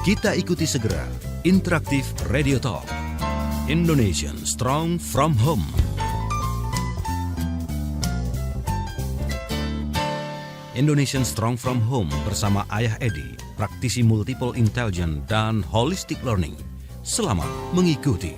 Kita ikuti segera Interaktif Radio Talk Indonesian Strong From Home. Indonesian Strong From Home bersama Ayah Edi, praktisi multiple intelligence dan holistic learning. Selamat mengikuti.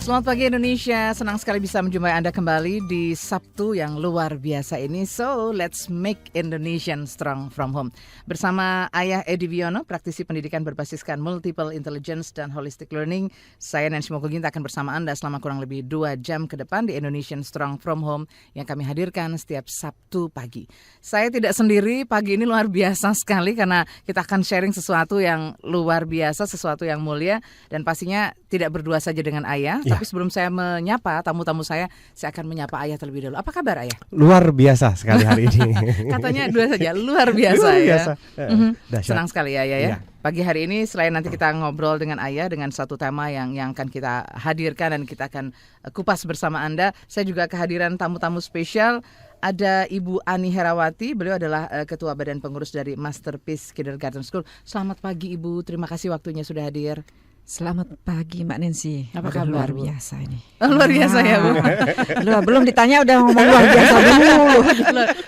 Selamat pagi Indonesia, senang sekali bisa menjumpai Anda kembali di Sabtu yang luar biasa ini. So, let's make Indonesian strong from home. Bersama Ayah Edi Wiono, praktisi pendidikan berbasiskan multiple intelligence dan holistic learning. Saya Nancy Mokoginta akan bersama Anda selama kurang lebih 2 jam ke depan di Indonesian Strong from Home yang kami hadirkan setiap Sabtu pagi. Saya tidak sendiri, pagi ini luar biasa sekali karena kita akan sharing sesuatu yang luar biasa, sesuatu yang mulia dan pastinya tidak berdua saja dengan Ayah. Tapi sebelum saya menyapa tamu-tamu saya akan menyapa Ayah terlebih dahulu. Apa kabar Ayah? Luar biasa sekali hari ini. Katanya 2 saja, luar biasa luar ya. Biasa. Senang sekali Ayah ya. Pagi hari ini selain nanti kita ngobrol dengan Ayah dengan satu tema yang akan kita hadirkan dan kita akan kupas bersama Anda. Saya juga kehadiran tamu-tamu spesial. Ada Ibu Ani Herawati, beliau adalah Ketua Badan Pengurus dari Masterpiece Kindergarten School. Selamat pagi Ibu, terima kasih waktunya sudah hadir. Selamat pagi Mbak Nancy. Apa kabar, luar biasa ini. Luar biasa ya Bu. Belum ditanya udah ngomong luar biasa dulu.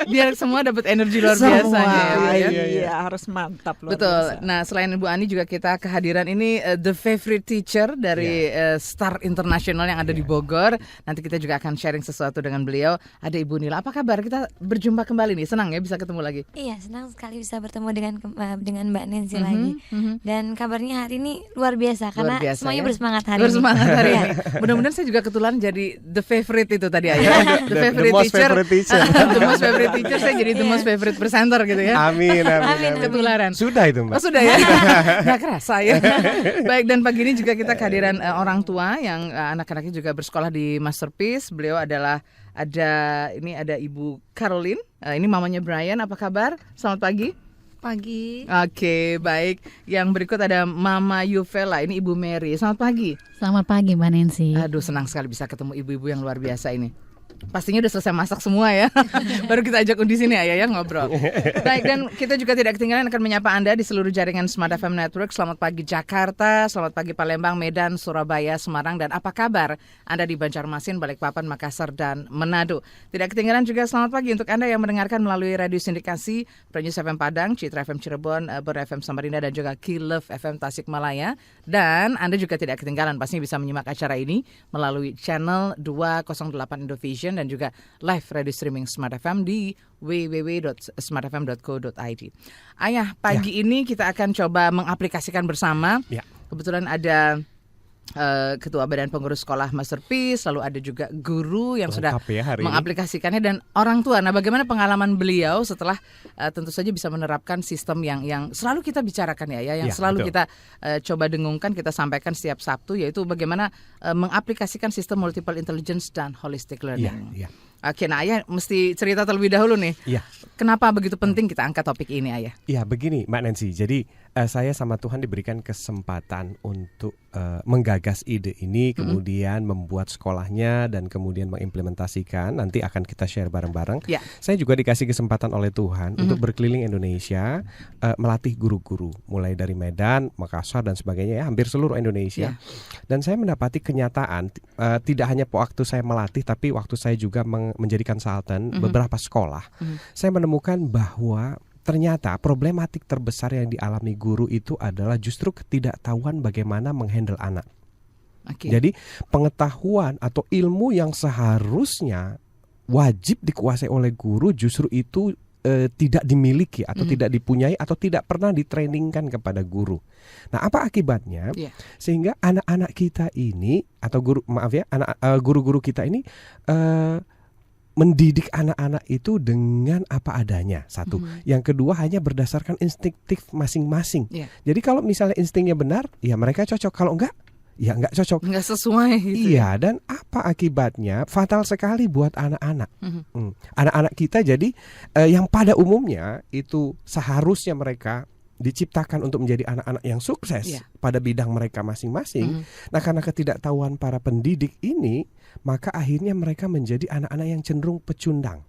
Biar semua dapat energi luar biasanya ya. Iya, harus mantap luar Betul. biasa. Nah, selain Ibu Ani juga kita kehadiran ini the favorite teacher dari Star International yang ada di Bogor. Nanti kita juga akan sharing sesuatu dengan beliau. Ada Ibu Nila. Apa kabar? Kita berjumpa kembali nih. Senang ya bisa ketemu lagi. Iya, senang sekali bisa bertemu dengan Mbak Nancy lagi. Dan kabarnya hari ini luar biasa karena biasa, semuanya ya? bersemangat hari Bersemangat hari ini. ini. Mudah-mudahan saya juga kebetulan jadi the favorite itu tadi Ayah. The favorite most teacher. favorite teacher. The most favorite teacher, saya jadi the most favorite presenter gitu ya. Amin. Ketularan. Sudah itu Mbak. Oh sudah ya. Nggak kerasa ya. Baik, dan pagi ini juga kita kehadiran orang tua yang anak-anaknya juga bersekolah di Masterpiece. Beliau adalah ada Ibu Caroline. Ini mamanya Brian. Apa kabar? Selamat pagi. Pagi. Oke, baik. Yang berikut ada Mama Yuvela. Ini Ibu Mary. Selamat pagi. Selamat pagi Mbak Nancy. Aduh, senang sekali bisa ketemu ibu-ibu yang luar biasa ini. Pastinya udah selesai masak semua ya. Baru kita ajak di sini Ayah ya ngobrol. Baik, dan kita juga tidak ketinggalan akan menyapa Anda di seluruh jaringan Smart FM Network. Selamat pagi Jakarta, selamat pagi Palembang, Medan, Surabaya, Semarang, dan apa kabar Anda di Banjarmasin, Balikpapan, Makassar, dan Manado. Tidak ketinggalan juga selamat pagi untuk Anda yang mendengarkan melalui radio sindikasi Pranyus FM Padang, Citra FM Cirebon, Ber FM Samarinda, dan juga Kilove FM Tasikmalaya. Dan Anda juga tidak ketinggalan pastinya bisa menyimak acara ini melalui channel 208 Indovision dan juga live radio streaming Smart FM di www.smartfm.co.id. Ayah, pagi ini kita akan coba mengaplikasikan bersama. Kebetulan ada Ketua Badan Pengurus Sekolah Masterpiece, lalu ada juga guru yang lengkap sudah ya mengaplikasikannya dan orang tua. Nah, bagaimana pengalaman beliau setelah tentu saja bisa menerapkan sistem yang selalu kita bicarakan yang selalu betul. kita coba dengungkan, kita sampaikan setiap Sabtu, yaitu bagaimana mengaplikasikan sistem multiple intelligence dan holistic learning. Oke, nah Ayah mesti cerita terlebih dahulu nih. Kenapa begitu penting kita angkat topik ini, Ayah? Ya, begini Mbak Nancy. Jadi saya sama Tuhan diberikan kesempatan untuk menggagas ide ini, kemudian membuat sekolahnya dan kemudian mengimplementasikan. Nanti akan kita share bareng-bareng. Saya juga dikasih kesempatan oleh Tuhan untuk berkeliling Indonesia, melatih guru-guru mulai dari Medan, Makassar dan sebagainya, hampir seluruh Indonesia. Dan saya mendapati kenyataan tidak hanya waktu saya melatih, tapi waktu saya juga menjadi konsultan beberapa sekolah. Saya menemukan bahwa ternyata problematik terbesar yang dialami guru itu adalah justru ketidaktahuan bagaimana menghandle anak. Jadi pengetahuan atau ilmu yang seharusnya wajib dikuasai oleh guru justru itu tidak dimiliki atau tidak dipunyai atau tidak pernah ditrainingkan kepada guru. Nah, apa akibatnya? Sehingga anak-anak kita ini atau guru-guru kita ini mendidik anak-anak itu dengan apa adanya. Satu. Yang kedua hanya berdasarkan instingtif masing-masing. Jadi kalau misalnya instingnya benar, ya mereka cocok. Kalau enggak, ya enggak cocok. Enggak sesuai gitu. Iya, dan apa akibatnya? Fatal sekali buat anak-anak. Anak-anak kita jadi yang pada umumnya itu seharusnya mereka diciptakan untuk menjadi anak-anak yang sukses pada bidang mereka masing-masing. Nah, karena ketidaktahuan para pendidik ini, maka akhirnya mereka menjadi anak-anak yang cenderung pecundang.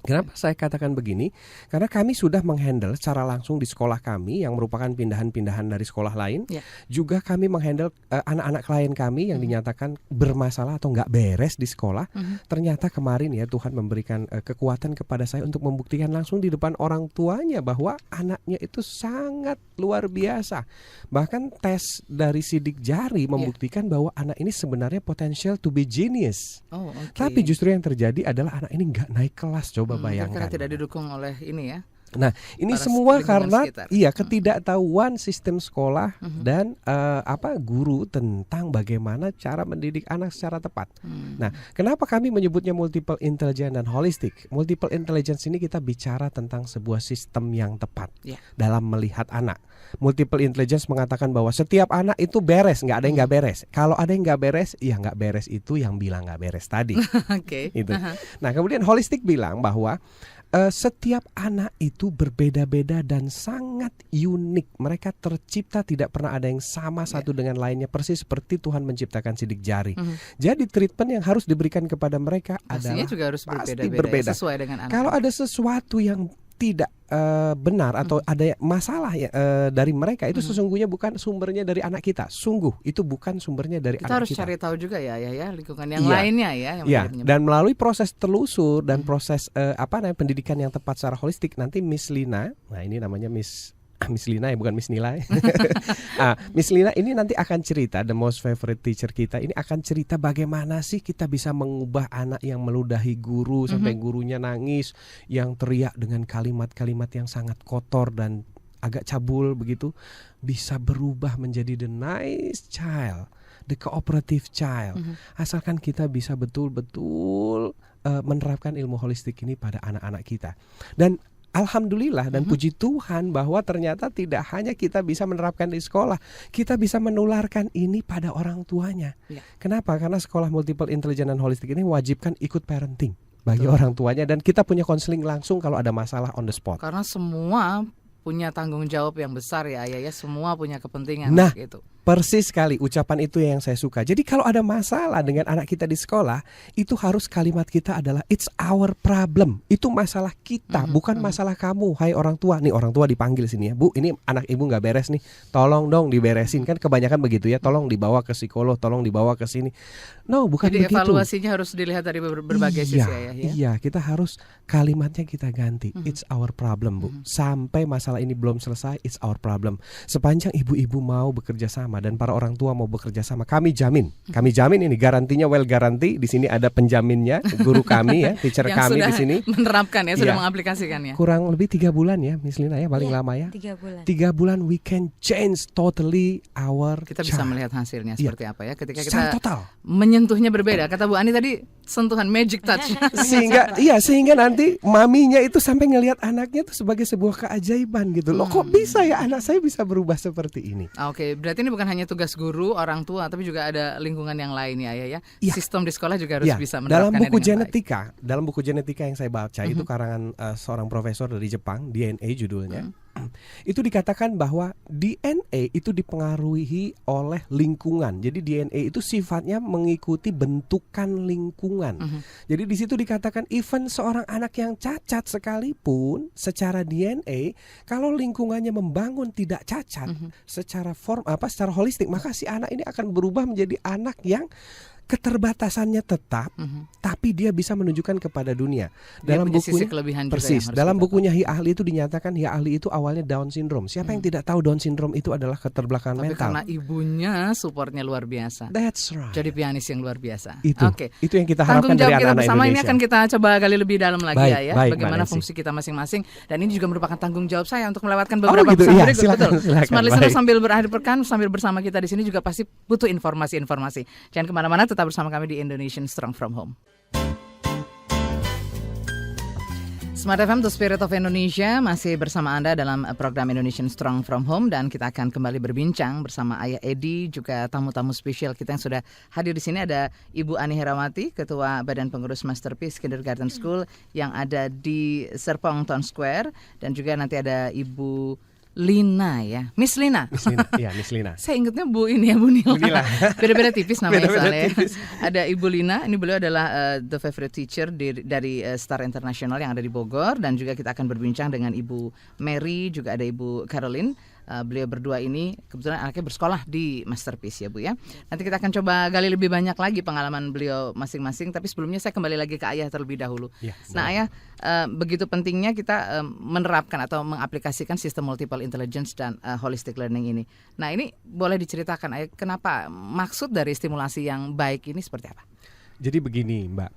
Kenapa saya katakan begini? Karena kami sudah menghandle secara langsung di sekolah kami yang merupakan pindahan-pindahan dari sekolah lain. Ya. Juga kami menghandle anak-anak klien kami yang dinyatakan bermasalah atau nggak beres di sekolah. Ternyata kemarin ya Tuhan memberikan kekuatan kepada saya untuk membuktikan langsung di depan orang tuanya bahwa anaknya itu sangat luar biasa. Bahkan tes dari sidik jari membuktikan bahwa anak ini sebenarnya potential to be genius. Oh, oke. Tapi justru yang terjadi adalah anak ini nggak naik kelas. Coba bayangkan. Karena tidak didukung oleh ini ya. Nah, ini para semua lingkungan karena sekitar. ketidaktahuan sistem sekolah dan guru tentang bagaimana cara mendidik anak secara tepat. Nah, kenapa kami menyebutnya multiple intelligence dan holistic? Multiple intelligence ini kita bicara tentang sebuah sistem yang tepat dalam melihat anak. Multiple intelligence mengatakan bahwa setiap anak itu beres, nggak ada yang nggak beres. Kalau ada yang nggak beres, ya nggak beres itu yang bilang nggak beres tadi. Oke. Itu. Nah, kemudian holistic bilang bahwa setiap anak itu berbeda-beda dan sangat unik. Mereka tercipta tidak pernah ada yang sama satu dengan lainnya, persis seperti Tuhan menciptakan sidik jari. Jadi treatment yang harus diberikan kepada mereka Pastinya adalah juga harus pasti berbeda-beda berbeda. sesuai dengan anak. Kalau ada sesuatu yang tidak benar atau ada masalah dari mereka, itu sesungguhnya bukan sumbernya dari anak kita. Sungguh itu bukan sumbernya dari kita anak harus kita. cari tahu juga ya lingkungan yang lainnya ya yang Ya, menjadi penyebab. dan melalui proses telusur dan proses pendidikan yang tepat secara holistik, nanti Miss Lina, nah ini namanya Miss Lina ya, bukan Miss Nila. Miss Lina ini nanti akan cerita, the most favorite teacher kita ini akan cerita bagaimana sih kita bisa mengubah anak yang meludahi guru sampai gurunya nangis, yang teriak dengan kalimat-kalimat yang sangat kotor dan agak cabul begitu, bisa berubah menjadi the nice child, the cooperative child. Asalkan kita bisa betul-betul menerapkan ilmu holistik ini pada anak-anak kita. Dan alhamdulillah dan puji Tuhan bahwa ternyata tidak hanya kita bisa menerapkan di sekolah, kita bisa menularkan ini pada orang tuanya. Kenapa? Karena sekolah multiple intelligence dan holistik ini wajibkan ikut parenting bagi orang tuanya, dan kita punya konseling langsung kalau ada masalah on the spot. Karena semua punya tanggung jawab yang besar ya semua punya kepentingan Nah, gitu. Persis sekali, ucapan itu yang saya suka. Jadi kalau ada masalah dengan anak kita di sekolah, itu harus kalimat kita adalah it's our problem. Itu masalah kita, bukan masalah kamu. Hai orang tua, nih orang tua dipanggil sini ya. Bu, ini anak ibu gak beres nih, tolong dong diberesin. Kan kebanyakan begitu ya, tolong dibawa ke psikolog, tolong dibawa ke sini. No, bukan Jadi begitu. evaluasinya harus dilihat dari berbagai sisi ya. Iya, kita harus kalimatnya kita ganti. It's our problem, Bu. Sampai masalah ini belum selesai, it's our problem. Sepanjang ibu-ibu mau bekerja sama dan para orang tua mau bekerja sama, kami jamin ini garantinya well garanti. Di sini ada penjaminnya, guru kami ya, teacher yang kami sudah di sini menerapkan ya, sudah Iya. mengaplikasikannya. kurang lebih 3 bulan ya, Miss Lina ya, paling lama ya. 3 bulan. 3 bulan we can change totally our Kita bisa child. melihat hasilnya Iya. seperti apa ya ketika Secara kita total. menyentuhnya berbeda. Kata Bu Ani tadi sentuhan magic touch. sehingga nanti maminya itu sampai ngelihat anaknya tuh sebagai sebuah keajaiban gitu loh. Kok bisa ya anak saya bisa berubah seperti ini? Oke, berarti ini bukan hanya tugas guru, orang tua, tapi juga ada lingkungan yang lain ya. Iya. Sistem di sekolah juga harus Ya, bisa dalam menerapkannya buku dengan baik. dalam buku genetika yang saya baca itu karangan seorang profesor dari Jepang, DNA judulnya. Itu dikatakan bahwa DNA itu dipengaruhi oleh lingkungan. Jadi DNA itu sifatnya mengikuti bentukan lingkungan. Jadi di situ dikatakan even seorang anak yang cacat sekalipun secara DNA, kalau lingkungannya membangun tidak cacat secara secara holistik, maka si anak ini akan berubah menjadi anak yang keterbatasannya tetap, tapi dia bisa menunjukkan kepada dunia. Dia Dalam punya sisi bukunya, kelebihan juga persis. yang harus Dalam kita bukunya Hi Ahli itu dinyatakan Hi Ahli itu awalnya Down syndrome. Siapa yang tidak tahu Down syndrome itu adalah keterbelakangan Tapi mental? karena ibunya supportnya luar biasa. That's right. Jadi pianis yang luar biasa. Itu, Oke. itu yang kita Tanggung harapkan dari jawab kita anak-anak bersama ini Indonesia. akan kita coba gali lebih dalam lagi Baik, ya. baik, Bagaimana Mbak Nancy. fungsi kita masing-masing. Dan ini juga merupakan tanggung jawab saya untuk melewatkan beberapa gitu, pesan iya, berikut. silakan, Betul. silakan, Smart listener baik. sambil berakhir pekan, sambil bersama kita di sini juga pasti butuh informasi-informasi. Jangan kemana-mana, tetap bersama kami di Indonesian Strong from Home. Smart FM, The Spirit of Indonesia, masih bersama Anda dalam program Indonesian Strong from Home, dan kita akan kembali berbincang bersama Ayah Edi, juga tamu-tamu spesial kita yang sudah hadir di sini. Ada Ibu Ani Herawati, Ketua Badan Pengurus Masterpiece Kindergarten School yang ada di Serpong Town Square, dan juga nanti ada Ibu Lina ya, Miss Lina. Miss Lina, iya Miss Lina. Saya ingatnya Bu ini ya, Bu Nila. Bu Nila. Beda-beda tipis namanya Beda-beda soalnya. tipis. Ada Ibu Lina, ini beliau adalah the favorite teacher dari Star International yang ada di Bogor, dan juga kita akan berbincang dengan Ibu Mary, juga ada Ibu Caroline. Beliau berdua ini kebetulan anaknya bersekolah di Masterpiece ya Bu ya. Nanti kita akan coba gali lebih banyak lagi pengalaman beliau masing-masing. Tapi sebelumnya saya kembali lagi ke Ayah terlebih dahulu. Ya, Nah Ayah, begitu pentingnya kita menerapkan atau mengaplikasikan sistem multiple intelligence dan holistic learning ini. Nah ini boleh diceritakan Ayah, kenapa maksud dari stimulasi yang baik ini seperti apa? Jadi begini Mbak,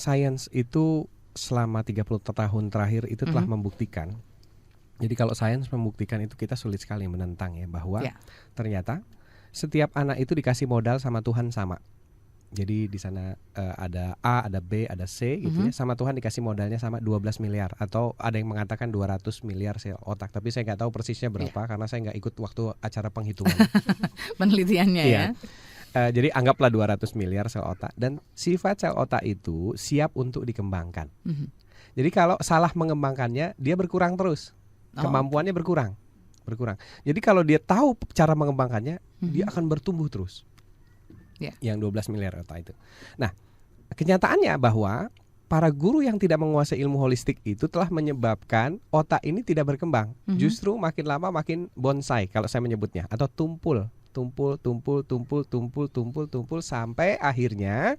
sains itu selama 30 tahun terakhir itu telah membuktikan. Jadi kalau sains membuktikan itu kita sulit sekali menentang ya, bahwa ternyata setiap anak itu dikasih modal sama Tuhan sama. Jadi di sana ada A, ada B, ada C gitu ya. Sama Tuhan dikasih modalnya sama 12 miliar, atau ada yang mengatakan 200 miliar sel otak. Tapi saya nggak tahu persisnya berapa karena saya nggak ikut waktu acara penghitungan. Penelitiannya ya. Jadi anggaplah 200 miliar sel otak, dan sifat sel otak itu siap untuk dikembangkan. Jadi kalau salah mengembangkannya, dia berkurang terus. Kemampuannya berkurang. Jadi kalau dia tahu cara mengembangkannya, dia akan bertumbuh terus. Yang 12 miliar otak itu. Nah, kenyataannya bahwa para guru yang tidak menguasai ilmu holistik itu telah menyebabkan otak ini tidak berkembang. Justru makin lama makin bonsai kalau saya menyebutnya, atau tumpul sampai akhirnya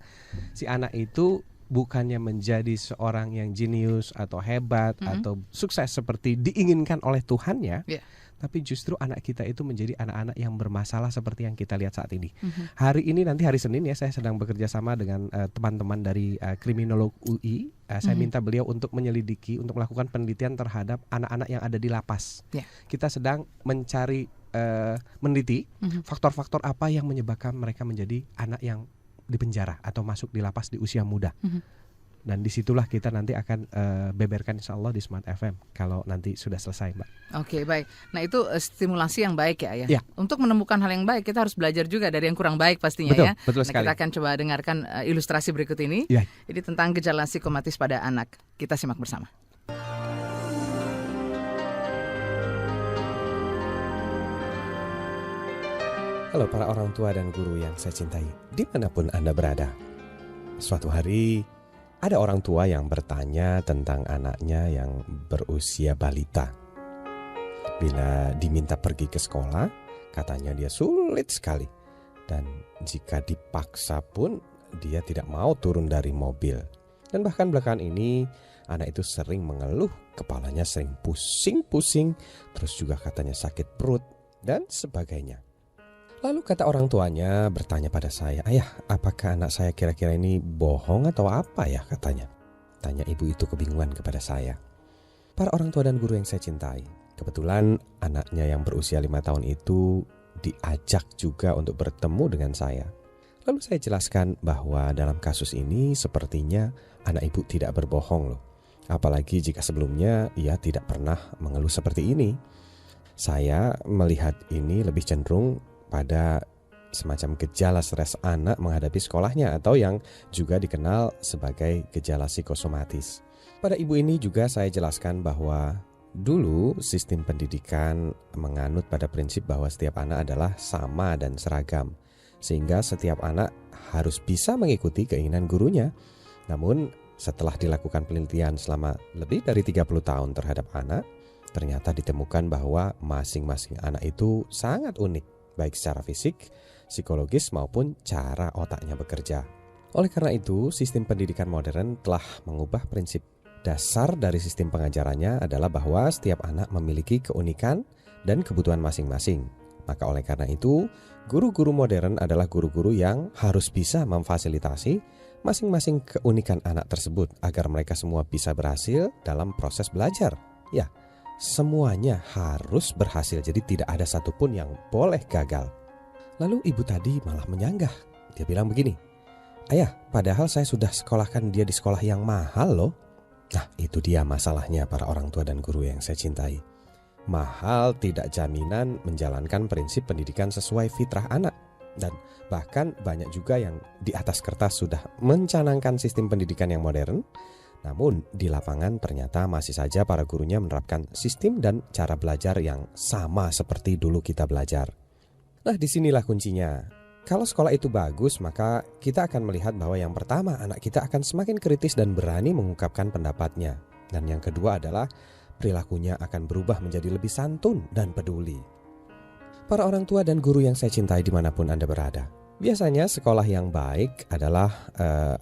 si anak itu bukannya menjadi seorang yang jenius atau hebat atau sukses seperti diinginkan oleh Tuhannya, tapi justru anak kita itu menjadi anak-anak yang bermasalah seperti yang kita lihat saat ini. Hari ini, nanti hari Senin ya, saya sedang bekerja sama dengan teman-teman dari kriminolog UI. Saya minta beliau untuk menyelidiki, untuk melakukan penelitian terhadap anak-anak yang ada di lapas. Kita sedang mencari, meneliti faktor-faktor apa yang menyebabkan mereka menjadi anak yang di penjara atau masuk di lapas di usia muda. Dan disitulah kita nanti akan beberkan insya Allah di Smart FM kalau nanti sudah selesai Mbak. Oke, baik. Nah itu stimulasi yang baik ya Ayah. Ya. Untuk menemukan hal yang baik kita harus belajar juga dari yang kurang baik pastinya. Betul, ya. betul Nah, sekali. kita akan coba dengarkan ilustrasi berikut ini. Ya. Jadi tentang gejala psikomatis pada anak. Kita simak bersama. Halo para orang tua dan guru yang saya cintai, dimanapun Anda berada. Suatu hari ada orang tua yang bertanya tentang anaknya yang berusia balita. Bila diminta pergi ke sekolah, katanya dia sulit sekali. Dan jika dipaksa pun dia tidak mau turun dari mobil. Dan bahkan belakangan ini anak itu sering mengeluh, kepalanya sering pusing-pusing, terus juga katanya sakit perut dan sebagainya. Lalu kata orang tuanya bertanya pada saya, "Ayah, apakah anak saya kira-kira ini bohong atau apa ya?" katanya. Tanya ibu itu kebingungan kepada saya. Para orang tua dan guru yang saya cintai, kebetulan anaknya yang berusia 5 tahun itu diajak juga untuk bertemu dengan saya. Lalu saya jelaskan bahwa dalam kasus ini sepertinya anak ibu tidak berbohong loh. Apalagi jika sebelumnya ia tidak pernah mengeluh seperti ini. Saya melihat ini lebih cenderung pada semacam gejala stres anak menghadapi sekolahnya, atau yang juga dikenal sebagai gejala psikosomatis. Pada ibu ini juga saya jelaskan bahwa dulu sistem pendidikan menganut pada prinsip bahwa setiap anak adalah sama dan seragam, sehingga setiap anak harus bisa mengikuti keinginan gurunya. Namun setelah dilakukan penelitian selama lebih dari 30 tahun terhadap anak, ternyata ditemukan bahwa masing-masing anak itu sangat unik, baik secara fisik, psikologis maupun cara otaknya bekerja. Oleh karena itu, sistem pendidikan modern telah mengubah prinsip dasar dari sistem pengajarannya adalah bahwa setiap anak memiliki keunikan dan kebutuhan masing-masing. Maka oleh karena itu, guru-guru modern adalah guru-guru yang harus bisa memfasilitasi masing-masing keunikan anak tersebut agar mereka semua bisa berhasil dalam proses belajar. Ya, semuanya harus berhasil, jadi tidak ada satupun yang boleh gagal. Lalu ibu tadi malah menyanggah. Dia bilang begini, "Ayah, padahal saya sudah sekolahkan dia di sekolah yang mahal loh." Nah, itu dia masalahnya para orang tua dan guru yang saya cintai. Mahal tidak jaminan menjalankan prinsip pendidikan sesuai fitrah anak. Dan bahkan banyak juga yang di atas kertas sudah mencanangkan sistem pendidikan yang modern, Namun di lapangan ternyata masih saja para gurunya menerapkan sistem dan cara belajar yang sama seperti dulu kita belajar. Nah, disinilah kuncinya. Kalau sekolah itu bagus, maka kita akan melihat bahwa yang pertama, anak kita akan semakin kritis dan berani mengungkapkan pendapatnya. Dan yang kedua adalah perilakunya akan berubah menjadi lebih santun dan peduli. Para orang tua dan guru yang saya cintai dimanapun Anda berada, biasanya sekolah yang baik adalah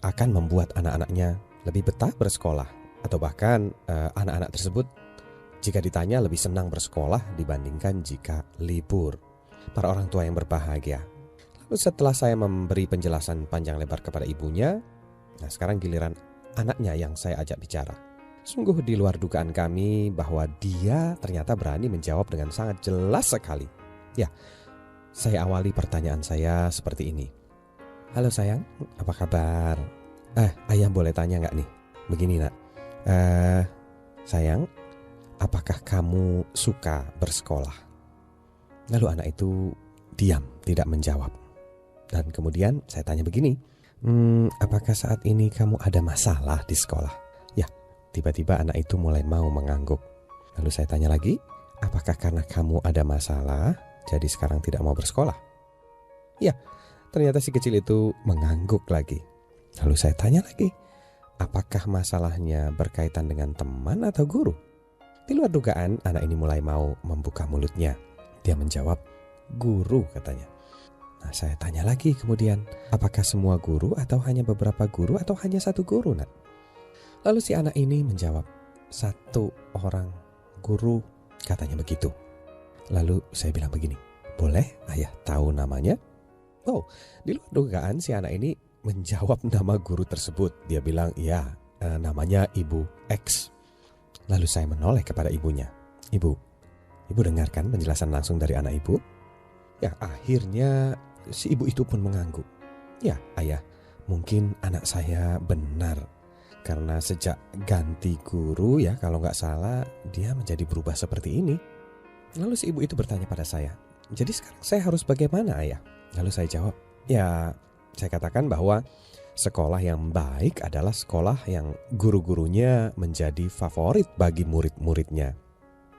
akan membuat anak-anaknya lebih betah bersekolah, atau bahkan anak-anak tersebut jika ditanya lebih senang bersekolah dibandingkan jika libur. Para orang tua yang berbahagia. Lalu setelah saya memberi penjelasan panjang lebar kepada ibunya, nah sekarang giliran anaknya yang saya ajak bicara. Sungguh di luar dugaan kami bahwa dia ternyata berani menjawab dengan sangat jelas sekali. Ya, saya awali pertanyaan saya seperti ini. Halo sayang, apa kabar? Ayah boleh tanya gak nih? Begini nak, sayang, apakah kamu suka bersekolah? Lalu anak itu diam, tidak menjawab. Dan kemudian saya tanya begini, apakah saat ini kamu ada masalah di sekolah? Ya, tiba-tiba anak itu mulai mau mengangguk. Lalu saya tanya lagi, apakah karena kamu ada masalah, jadi sekarang tidak mau bersekolah? Ya, ternyata si kecil itu mengangguk lagi. Lalu saya tanya lagi, apakah masalahnya berkaitan dengan teman atau guru? Di luar dugaan, anak ini mulai mau membuka mulutnya. Dia menjawab, guru katanya. Nah, saya tanya lagi kemudian, apakah semua guru atau hanya beberapa guru atau hanya satu guru, nak? Lalu si anak ini menjawab, satu orang guru, katanya begitu. Lalu saya bilang begini, boleh ayah tahu namanya? Oh, di luar dugaan si anak ini menjawab nama guru tersebut. Dia bilang, ya, namanya Ibu X. Lalu saya menoleh kepada ibunya. Ibu dengarkan penjelasan langsung dari anak ibu? Ya, akhirnya si ibu itu pun mengangguk. Ya, ayah, mungkin anak saya benar. Karena sejak ganti guru ya, kalau nggak salah, dia menjadi berubah seperti ini. Lalu si ibu itu bertanya pada saya, jadi sekarang saya harus bagaimana ayah? Lalu saya jawab, ya, saya katakan bahwa sekolah yang baik adalah sekolah yang guru-gurunya menjadi favorit bagi murid-muridnya.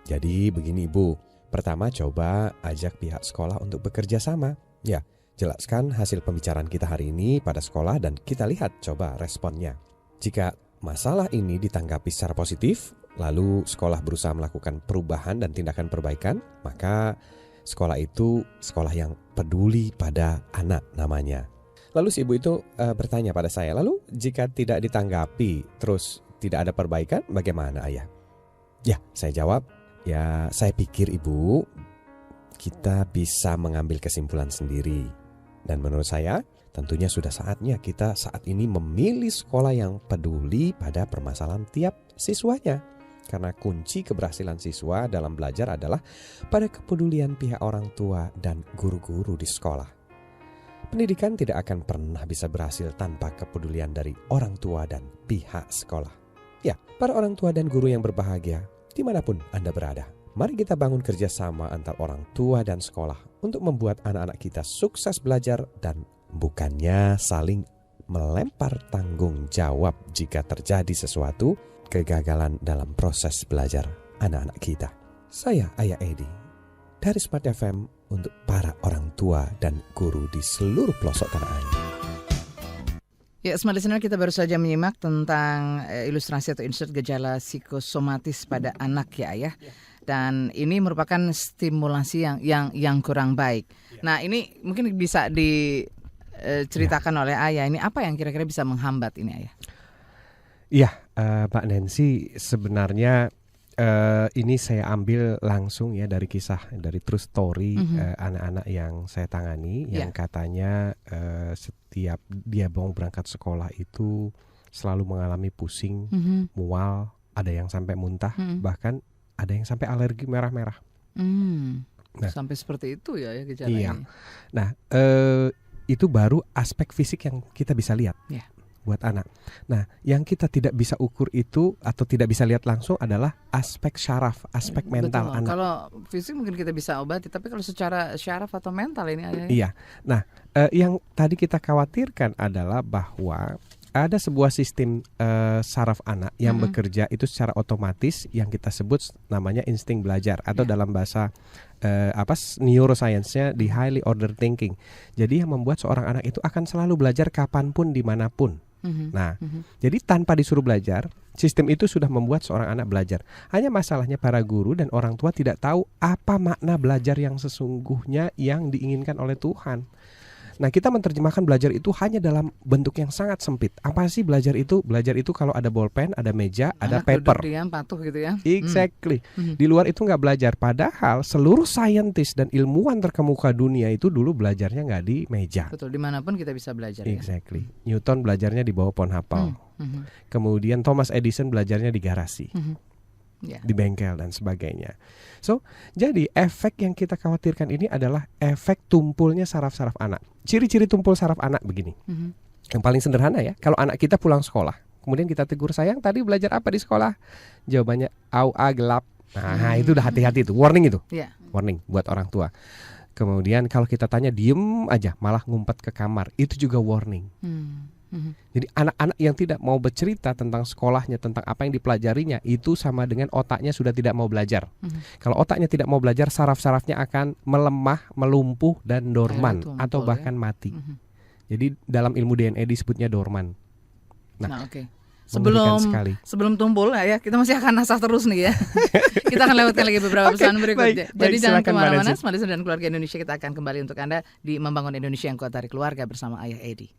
Jadi begini ibu, pertama coba ajak pihak sekolah untuk bekerja sama. Ya, jelaskan hasil pembicaraan kita hari ini pada sekolah dan kita lihat coba responnya. Jika masalah ini ditanggapi secara positif, lalu sekolah berusaha melakukan perubahan dan tindakan perbaikan, maka sekolah itu sekolah yang peduli pada anak namanya. Lalu si ibu itu bertanya pada saya, lalu jika tidak ditanggapi terus tidak ada perbaikan, bagaimana ayah? Ya, saya jawab, ya saya pikir ibu, kita bisa mengambil kesimpulan sendiri. Dan menurut saya, tentunya sudah saatnya kita saat ini memilih sekolah yang peduli pada permasalahan tiap siswanya. Karena kunci keberhasilan siswa dalam belajar adalah pada kepedulian pihak orang tua dan guru-guru di sekolah. Pendidikan tidak akan pernah bisa berhasil tanpa kepedulian dari orang tua dan pihak sekolah. Ya, para orang tua dan guru yang berbahagia, dimanapun Anda berada, mari kita bangun kerjasama antar orang tua dan sekolah untuk membuat anak-anak kita sukses belajar dan bukannya saling melempar tanggung jawab jika terjadi sesuatu kegagalan dalam proses belajar anak-anak kita. Saya Ayah Edi dari Smart FM untuk para orang tua dan guru di seluruh pelosok tanah air. Ya, Smart Listener, kita baru saja menyimak tentang ilustrasi atau insert gejala psikosomatis pada anak ya Ayah. Dan ini merupakan stimulasi yang kurang baik. Nah, ini mungkin bisa diceritakan oleh Ayah. Ini apa yang kira-kira bisa menghambat ini Ayah? Iya, Mbak Nancy, sebenarnya ini saya ambil langsung ya dari kisah, dari true story anak-anak yang saya tangani, yang katanya setiap dia mau berangkat sekolah itu selalu mengalami pusing, mual, ada yang sampai muntah, bahkan ada yang sampai alergi merah-merah. Nah, sampai seperti itu ya gejala iya. ini. Nah, itu baru aspek fisik yang kita bisa lihat. Yeah. Buat anak. Nah, yang kita tidak bisa ukur itu atau tidak bisa lihat langsung adalah aspek syaraf, aspek mental Betul. anak. Kalau fisik mungkin kita bisa obati, tapi kalau secara syaraf atau mental ini Ayah. Iya. Nah, yang tadi kita khawatirkan adalah bahwa ada sebuah sistem saraf anak yang bekerja itu secara otomatis yang kita sebut namanya insting belajar atau dalam bahasa neuroscience-nya di highly ordered thinking. Jadi yang membuat seorang anak itu akan selalu belajar kapanpun dimanapun. Nah, jadi tanpa disuruh belajar, sistem itu sudah membuat seorang anak belajar. Hanya masalahnya para guru dan orang tua tidak tahu apa makna belajar yang sesungguhnya yang diinginkan oleh Tuhan. Nah, kita menerjemahkan belajar itu hanya dalam bentuk yang sangat sempit. Apa sih belajar itu? Belajar itu kalau ada bolpen, ada meja, ada paper. Duduk diam, patuh gitu ya. Exactly. Di luar itu nggak belajar. Padahal seluruh saintis dan ilmuwan terkemuka dunia itu dulu belajarnya nggak di meja. Betul, dimanapun kita bisa belajar. Exactly. Newton belajarnya di bawah pohon apel. Kemudian Thomas Edison belajarnya di garasi. Di bengkel dan sebagainya. So, jadi efek yang kita khawatirkan ini adalah efek tumpulnya saraf-saraf anak. Ciri-ciri tumpul saraf anak begini. Yang paling sederhana ya, kalau anak kita pulang sekolah, kemudian kita tegur, sayang tadi belajar apa di sekolah? Jawabannya gelap. Nah, itu udah hati-hati itu, warning itu. Warning buat orang tua. Kemudian kalau kita tanya diem aja, malah ngumpet ke kamar, itu juga warning. Jadi anak-anak yang tidak mau bercerita tentang sekolahnya, tentang apa yang dipelajarinya, itu sama dengan otaknya sudah tidak mau belajar. Kalau otaknya tidak mau belajar, saraf-sarafnya akan melemah, melumpuh dan dorman atau bahkan mati. Jadi dalam ilmu DNA disebutnya dorman. Nah, oke. Sebelum tumpul ya, kita masih akan nasah terus nih ya. Kita akan lewatkan lagi beberapa pesan berikutnya. Jadi jangan kemana-mana, Smart Listener dan keluarga Indonesia, kita akan kembali untuk Anda di Membangun Indonesia yang Kuat dari Keluarga bersama Ayah Edi.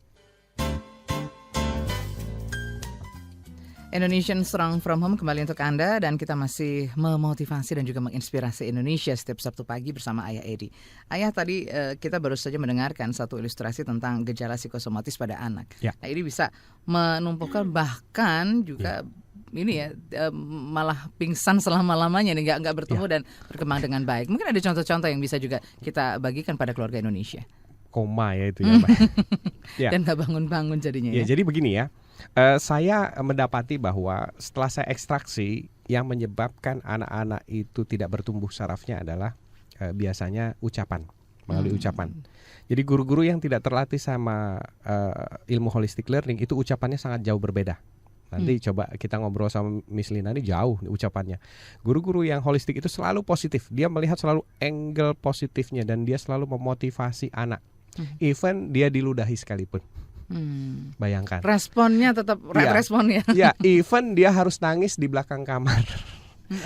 Indonesian Strong From Home kembali untuk Anda, dan kita masih memotivasi dan juga menginspirasi Indonesia setiap Sabtu pagi bersama Ayah Edi. Ayah, tadi kita baru saja mendengarkan satu ilustrasi tentang gejala psikosomatis pada anak. Nah, ini bisa menumpukan bahkan juga ini ya malah pingsan selama-lamanya nih, nggak bertemu dan berkembang dengan baik. Mungkin ada contoh-contoh yang bisa juga kita bagikan pada keluarga Indonesia. Koma ya itu ya, Mbak. Dan nggak bangun-bangun jadinya ya. Jadi begini ya. Saya mendapati bahwa setelah saya ekstraksi, yang menyebabkan anak-anak itu tidak bertumbuh sarafnya adalah biasanya ucapan, melalui ucapan. Jadi guru-guru yang tidak terlatih sama ilmu holistic learning itu ucapannya sangat jauh berbeda. Nanti coba kita ngobrol sama Miss Lina, ini jauh ucapannya. Guru-guru yang holistik itu selalu positif, dia melihat selalu angle positifnya dan dia selalu memotivasi anak, even dia diludahi sekalipun. Bayangkan. Responnya tetap responnya. Ya, even dia harus nangis di belakang kamar.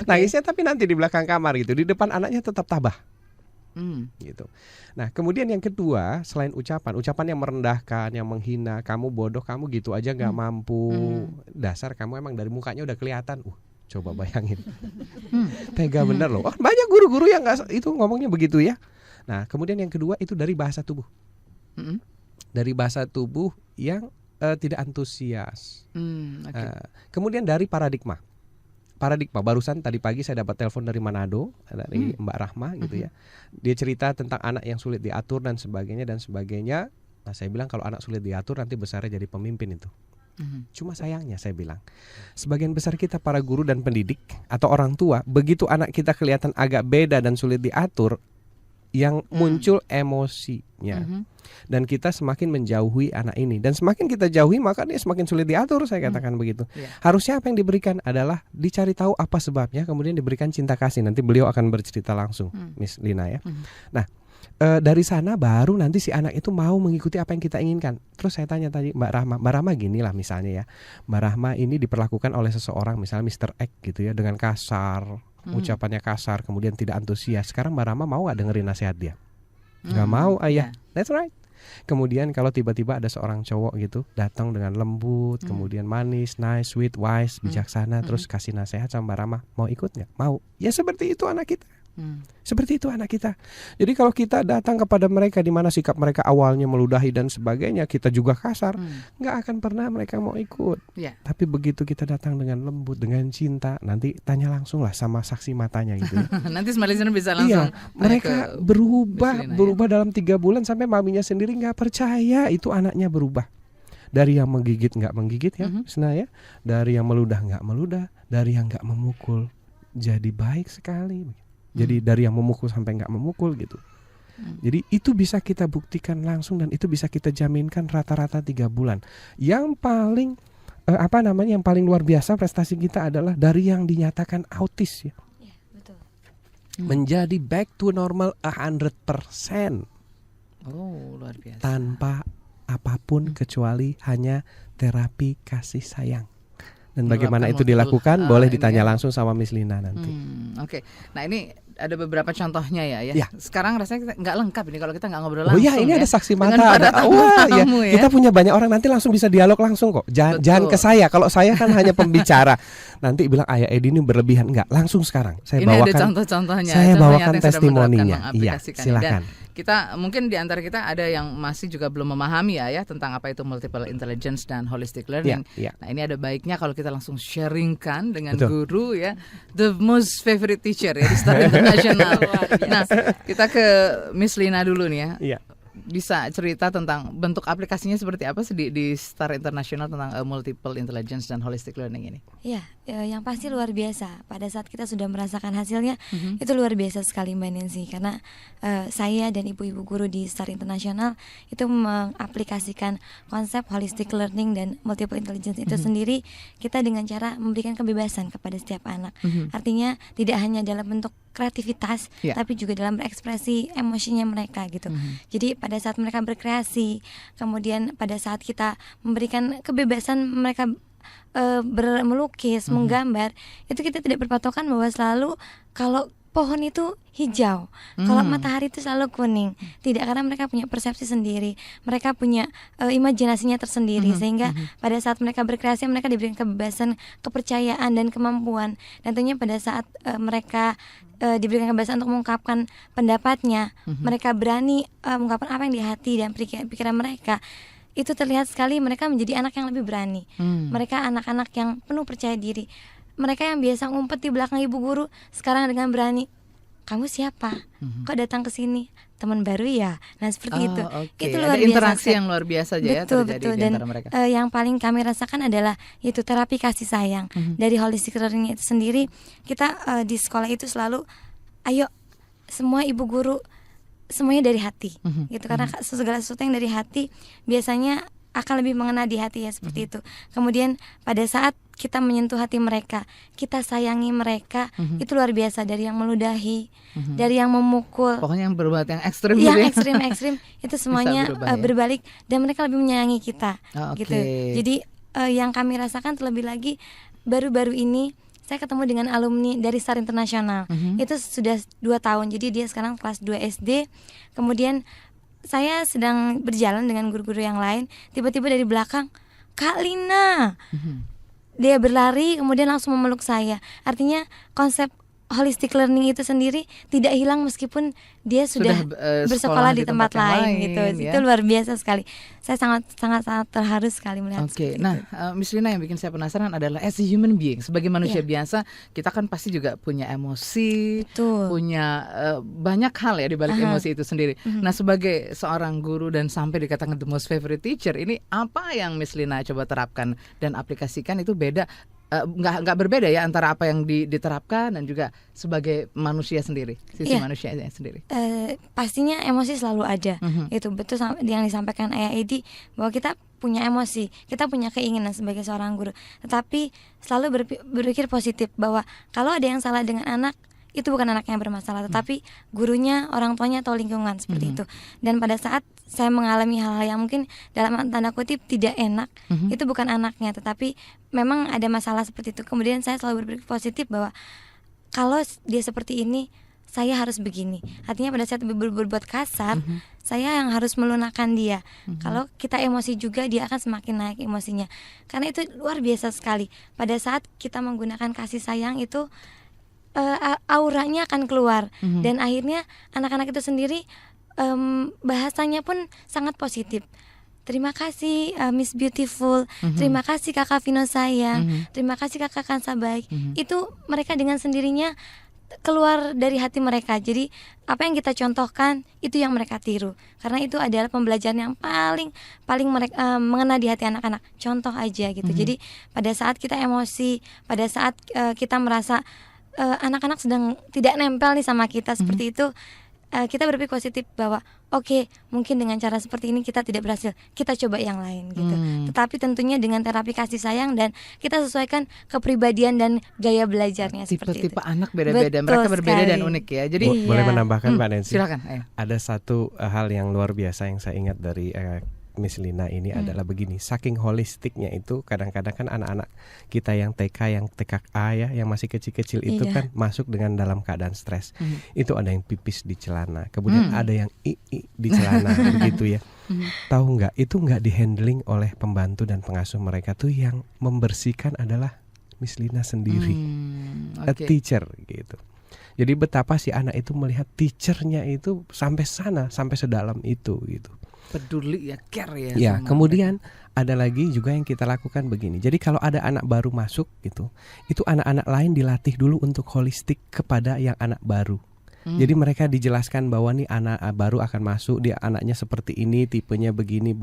Nangisnya tapi nanti di belakang kamar gitu. Di depan anaknya tetap tabah. Gitu. Nah, kemudian yang kedua, selain ucapan yang merendahkan, yang menghina, kamu bodoh, kamu gitu aja nggak mampu. Dasar kamu emang dari mukanya udah kelihatan. Coba bayangin. Tega bener loh. Banyak guru-guru yang nggak itu ngomongnya begitu ya. Nah, kemudian yang kedua itu dari bahasa tubuh. Dari bahasa tubuh yang tidak antusias. Kemudian dari paradigma. Barusan tadi pagi saya dapat telepon dari Manado, dari Mbak Rahma gitu ya. Dia cerita tentang anak yang sulit diatur dan sebagainya. Nah, saya bilang kalau anak sulit diatur nanti besarnya jadi pemimpin itu. Cuma sayangnya saya bilang, sebagian besar kita para guru dan pendidik atau orang tua, begitu anak kita kelihatan agak beda dan sulit diatur, yang muncul emosinya. Dan kita semakin menjauhi anak ini. Dan semakin kita jauhi maka dia semakin sulit diatur, saya katakan begitu. Harusnya apa yang diberikan adalah dicari tahu apa sebabnya, kemudian diberikan cinta kasih. Nanti beliau akan bercerita langsung, Miss Lina ya. Nah, dari sana baru nanti si anak itu mau mengikuti apa yang kita inginkan. Terus saya tanya tadi Mbak Rahma gini lah misalnya ya. Mbak Rahma ini diperlakukan oleh seseorang, misalnya Mr. X gitu ya, dengan kasar, ucapannya kasar, kemudian tidak antusias. Sekarang Mbak Rahma mau gak dengerin nasihat dia? Gak mau, ayah. That's right. Kemudian kalau tiba-tiba ada seorang cowok gitu datang dengan lembut, kemudian manis, nice, sweet, wise, bijaksana, terus kasih nasihat sama Mbak Rahma, mau ikut gak? Mau. Ya seperti itu anak kita. Seperti itu anak kita. Jadi kalau kita datang kepada mereka di mana sikap mereka awalnya meludahi dan sebagainya, kita juga kasar, nggak akan pernah mereka mau ikut. Tapi begitu kita datang dengan lembut, dengan cinta, nanti tanya langsung lah sama saksi matanya gitu. Nanti Smart Listener bisa langsung. Mereka berubah dalam 3 bulan sampai maminya sendiri nggak percaya itu anaknya berubah. Dari yang menggigit nggak menggigit ya, ya. Dari yang meludah nggak meludah, dari yang nggak memukul jadi baik sekali. Jadi dari yang memukul sampai nggak memukul gitu. Jadi itu bisa kita buktikan langsung dan itu bisa kita jaminkan rata-rata 3 bulan. Yang paling yang paling luar biasa prestasi kita adalah dari yang dinyatakan autis ya. Iya, betul. Menjadi back to normal 100%. Oh, luar biasa. Tanpa apapun kecuali hanya terapi kasih sayang. Dan bagaimana itu dilakukan boleh ditanya langsung sama Miss Lina nanti. Oke. Nah, ini ada beberapa contohnya ya. Ya. Sekarang rasanya kita nggak lengkap ini kalau kita nggak ngobrol Oh langsung. ya, ini ada saksi Dengan mata, para ada wah ya. tamu ya. Kita punya banyak orang, nanti langsung bisa dialog langsung kok. Jangan ke saya. Kalau saya kan hanya pembicara. Nanti bilang Ayah Edi ini berlebihan, enggak. Langsung sekarang saya Ini bawakan. ada contoh-contohnya. Saya Contoh bawakan nyata yang sudah testimoninya. menerapkan, Iya, mengaplikasikannya. silakan. Dan kita mungkin di antara kita ada yang masih juga belum memahami ya tentang apa itu multiple intelligence dan holistic learning. Ya. Nah, ini ada baiknya kalau kita langsung sharingkan dengan Betul. guru ya, the most favorite teacher ya di Star International. Nah, kita ke Miss Lina dulu nih ya. Iya. Bisa cerita tentang bentuk aplikasinya seperti apa sih di Star International tentang multiple intelligence dan holistic learning ini? Ya, yang pasti luar biasa. Pada saat kita sudah merasakan hasilnya, itu luar biasa sekali Mbak Nancy. Karena saya dan ibu-ibu guru di Star International itu mengaplikasikan konsep holistic learning dan multiple intelligence itu sendiri, kita dengan cara memberikan kebebasan kepada setiap anak. Artinya tidak hanya dalam bentuk kreativitas, tapi juga dalam berekspresi emosinya mereka gitu. Jadi pada saat mereka berkreasi, kemudian pada saat kita memberikan kebebasan mereka melukis, menggambar, itu kita tidak berpatokan bahwa selalu kalau pohon itu hijau, kalau matahari itu selalu kuning. Tidak, karena mereka punya persepsi sendiri, mereka punya imajinasinya tersendiri, sehingga pada saat mereka berkreasi mereka diberikan kebebasan, kepercayaan dan kemampuan. Dan tentunya pada saat mereka diberikan kebebasan untuk mengungkapkan pendapatnya, mereka berani mengungkapkan apa yang di hati dan pikiran mereka. Itu terlihat sekali mereka menjadi anak yang lebih berani. Mereka anak-anak yang penuh percaya diri. Mereka yang biasa ngumpet di belakang ibu guru sekarang dengan berani, kamu siapa? Kok datang ke sini? Teman baru ya? Nah seperti itu. Itu luar ada biasa. interaksi yang luar biasa aja ya terjadi di antara mereka. Dan yang paling kami rasakan adalah itu terapi kasih sayang. Dari holistic learning itu sendiri, kita di sekolah itu selalu, ayo semua ibu guru semuanya dari hati, gitu. Karena segala sesuatu yang dari hati biasanya akan lebih mengena di hati ya, seperti itu. Kemudian pada saat kita menyentuh hati mereka, kita sayangi mereka, itu luar biasa. Dari yang meludahi, dari yang memukul, pokoknya yang berbuat yang ekstrim, yang gitu ya. ekstrim itu semuanya berubah, ya? berbalik, dan mereka lebih menyayangi kita, gitu. Oke. Jadi yang kami rasakan terlebih lagi baru-baru ini saya ketemu dengan alumni dari Star International. Itu sudah 2 tahun. Jadi dia sekarang kelas 2 SD. Kemudian saya sedang berjalan dengan guru-guru yang lain, tiba-tiba dari belakang, Kak Lina. Dia berlari kemudian langsung memeluk saya. Artinya konsep holistic learning itu sendiri tidak hilang meskipun dia sudah bersekolah di tempat lain gitu. Ya. Itu luar biasa sekali. Saya sangat terharu sekali melihat. Oke. Nah, Miss Lina, yang bikin saya penasaran adalah as a human being, sebagai manusia biasa, kita kan pasti juga punya emosi, punya banyak hal ya di balik emosi itu sendiri. Nah, sebagai seorang guru dan sampai dikatakan the most favorite teacher, ini apa yang Miss Lina coba terapkan dan aplikasikan itu beda? Nggak berbeda ya antara apa yang diterapkan dan juga sebagai manusia sendiri, sisi manusianya sendiri. Pastinya emosi selalu ada. Itu betul yang disampaikan Ayah Edi, bahwa kita punya emosi, kita punya keinginan sebagai seorang guru. Tetapi selalu berpikir positif bahwa kalau ada yang salah dengan anak, itu bukan anak yang bermasalah, tetapi gurunya, orang tuanya atau lingkungan, seperti itu. Dan pada saat saya mengalami hal-hal yang mungkin dalam tanda kutip tidak enak, itu bukan anaknya, tetapi memang ada masalah seperti itu. Kemudian saya selalu berpikir positif bahwa kalau dia seperti ini, saya harus begini. Artinya pada saat berbuat kasar, saya yang harus melunakkan dia. Kalau kita emosi juga, dia akan semakin naik emosinya. Karena itu luar biasa sekali. Pada saat kita menggunakan kasih sayang itu, auranya akan keluar, dan akhirnya anak-anak itu sendiri bahasanya pun sangat positif. Terima kasih Miss Beautiful, terima kasih Kakak Vino sayang, terima kasih Kakak Kansa baik. Itu mereka dengan sendirinya keluar dari hati mereka. Jadi apa yang kita contohkan itu yang mereka tiru, karena itu adalah pembelajaran yang paling mereka mengena di hati anak-anak. Contoh aja gitu. Jadi pada saat kita emosi, pada saat kita merasa anak-anak sedang tidak nempel nih sama kita, seperti itu, kita berpikir positif bahwa oke, mungkin dengan cara seperti ini kita tidak berhasil, kita coba yang lain gitu. Tetapi tentunya dengan terapi kasih sayang dan kita sesuaikan kepribadian dan gaya belajarnya seperti itu. Tipe anak beda-beda, Betul mereka berbeda sekali. dan unik ya. Jadi Boleh menambahkan Mbak Nancy? silakan. Ayo. Ada satu hal yang luar biasa yang saya ingat dari Miss Lina ini adalah begini, saking holistiknya itu kadang-kadang kan anak-anak kita yang TKA ya, yang masih kecil-kecil itu Iya. kan masuk dengan dalam keadaan stres. Itu ada yang pipis di celana, kemudian ada yang di celana begitu ya. Tahu nggak? Itu nggak dihandling oleh pembantu dan pengasuh mereka tuh, yang membersihkan adalah Miss Lina sendiri, a Oke. teacher gitu. Jadi betapa si anak itu melihat teachernya itu sampai sana, sampai sedalam itu gitu. Peduli ya, care ya. Ya, sama kemudian ada lagi juga yang kita lakukan begini. Jadi kalau ada anak baru masuk gitu, itu anak-anak lain dilatih dulu untuk holistik kepada yang anak baru. Jadi mereka dijelaskan bahwa nih anak baru akan masuk, dia anaknya seperti ini, tipenya begini.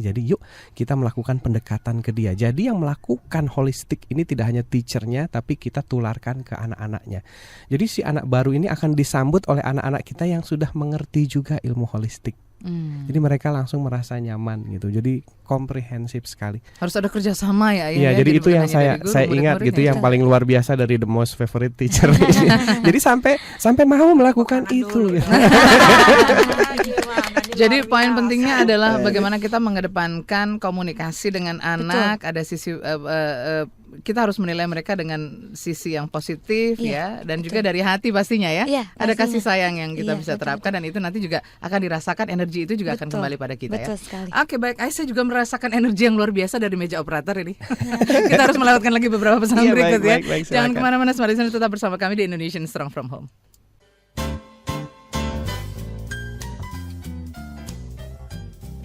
Jadi yuk kita melakukan pendekatan ke dia. Jadi yang melakukan holistik ini tidak hanya teachernya, tapi kita tularkan ke anak-anaknya. Jadi si anak baru ini akan disambut oleh anak-anak kita yang sudah mengerti juga ilmu holistik. Jadi mereka langsung merasa nyaman gitu. Jadi komprehensif sekali. Harus ada kerjasama ya. Iya, jadi itu yang saya ingat gitu, yang paling luar biasa dari the most favorite teacher. Jadi sampai mau melakukan itu. Jadi poin pentingnya adalah bagaimana kita mengedepankan komunikasi dengan anak. Ada sisi kita harus menilai mereka dengan sisi yang positif ya, dan juga dari hati pastinya ya. Iya, Ada pastinya. kasih sayang yang kita Iya, bisa betul. terapkan, dan itu nanti juga akan dirasakan, energi itu juga akan Betul. kembali pada kita Betul ya. sekali. Oke, baik. Saya juga merasakan energi yang luar biasa dari meja operator ini. Kita harus melewatkan lagi beberapa pesan Iya, berikut ya. baik, Jangan silakan. kemana-mana, Smart Listener, tetap bersama kami di Indonesian Strong From Home.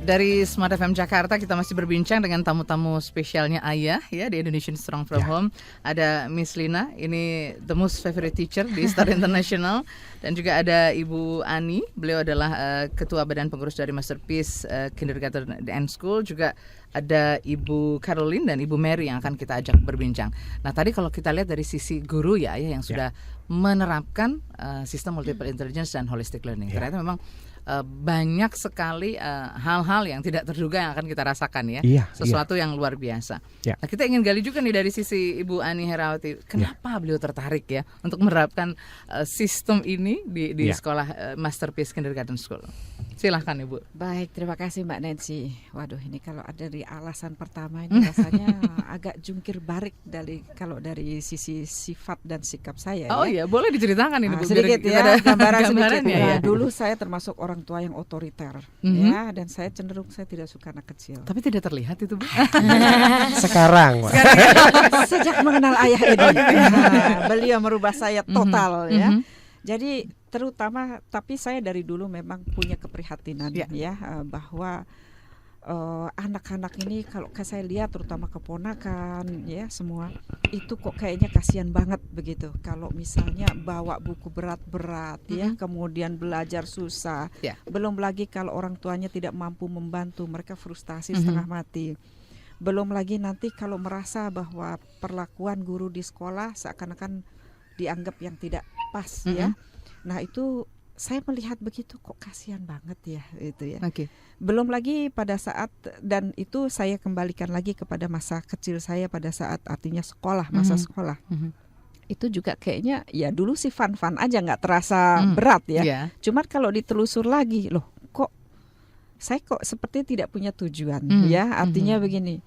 Dari Smart FM Jakarta kita masih berbincang dengan tamu-tamu spesialnya Ayah ya di Indonesian Strong From Home. Ada Miss Lina, ini the most favorite teacher di Star International, dan juga ada Ibu Ani, beliau adalah ketua badan pengurus dari Masterpiece Kindergarten and School. Juga ada Ibu Caroline dan Ibu Mary yang akan kita ajak berbincang. Nah, tadi kalau kita lihat dari sisi guru ya Ayah yang sudah menerapkan sistem multiple intelligence dan holistic learning. Ternyata memang banyak sekali hal-hal yang tidak terduga yang akan kita rasakan ya. Sesuatu yang luar biasa. Nah, kita ingin gali juga nih dari sisi Ibu Ani Herawati, kenapa beliau tertarik ya untuk menerapkan sistem ini di sekolah Masterpiece Kindergarten School. Silahkan Ibu. Baik, terima kasih Mbak Nancy. Waduh, ini kalau ada di alasan pertama ini rasanya agak jungkir balik kalau dari sisi sifat dan sikap saya. Oh iya, boleh diceritakan ini Bu, sedikit biar kita ya, ada gambaran sedikit gambarannya ya. ya. Dulu saya termasuk orang tua yang otoriter ya, dan saya cenderung saya tidak suka anak kecil. Tapi tidak terlihat itu Bu. Sekarang, Pak. Sejak mengenal ayah Edi, beliau merubah saya total ya. Jadi terutama, tapi saya dari dulu memang punya keprihatinan ya bahwa anak-anak ini kalau saya lihat terutama keponakan ya semua itu kok kayaknya kasihan banget begitu kalau misalnya bawa buku berat-berat ya, kemudian belajar susah, belum lagi kalau orang tuanya tidak mampu membantu, mereka frustasi setengah mati. Belum lagi nanti kalau merasa bahwa perlakuan guru di sekolah seakan-akan dianggap yang tidak pas ya. Nah, itu saya melihat begitu kok kasihan banget ya itu ya. Belum lagi pada saat, dan itu saya kembalikan lagi kepada masa kecil saya pada saat artinya sekolah, masa sekolah. Itu juga kayaknya ya dulu sih fun-fun aja, nggak terasa berat ya. Cuman kalau ditelusur lagi, loh kok saya kok seperti tidak punya tujuan ya. Artinya begini,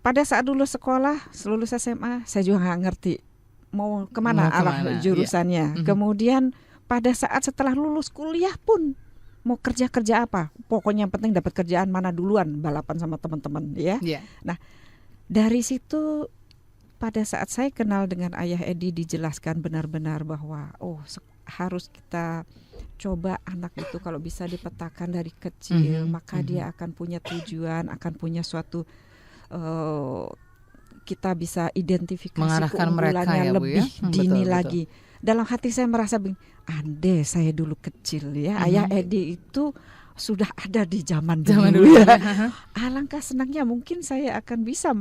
pada saat dulu sekolah, lulus SMA, saya juga nggak ngerti mau kemana arah jurusannya. Kemudian pada saat setelah lulus kuliah pun mau kerja apa, pokoknya yang penting dapat kerjaan mana duluan, balapan sama teman-teman ya. Nah, dari situ pada saat saya kenal dengan Ayah Edi dijelaskan benar-benar bahwa harus kita coba anak itu kalau bisa dipetakan dari kecil, maka dia akan punya tujuan, akan punya suatu kita bisa identifikasi mengarahkan keunggulannya mereka ya, lebih Bu, ya? dini Betul. lagi. Dalam hati saya merasa andai saya dulu kecil ya, Ayah Edi itu sudah ada di zaman Zaman dulu dulu, ya. ya. Alangkah senangnya mungkin saya akan bisa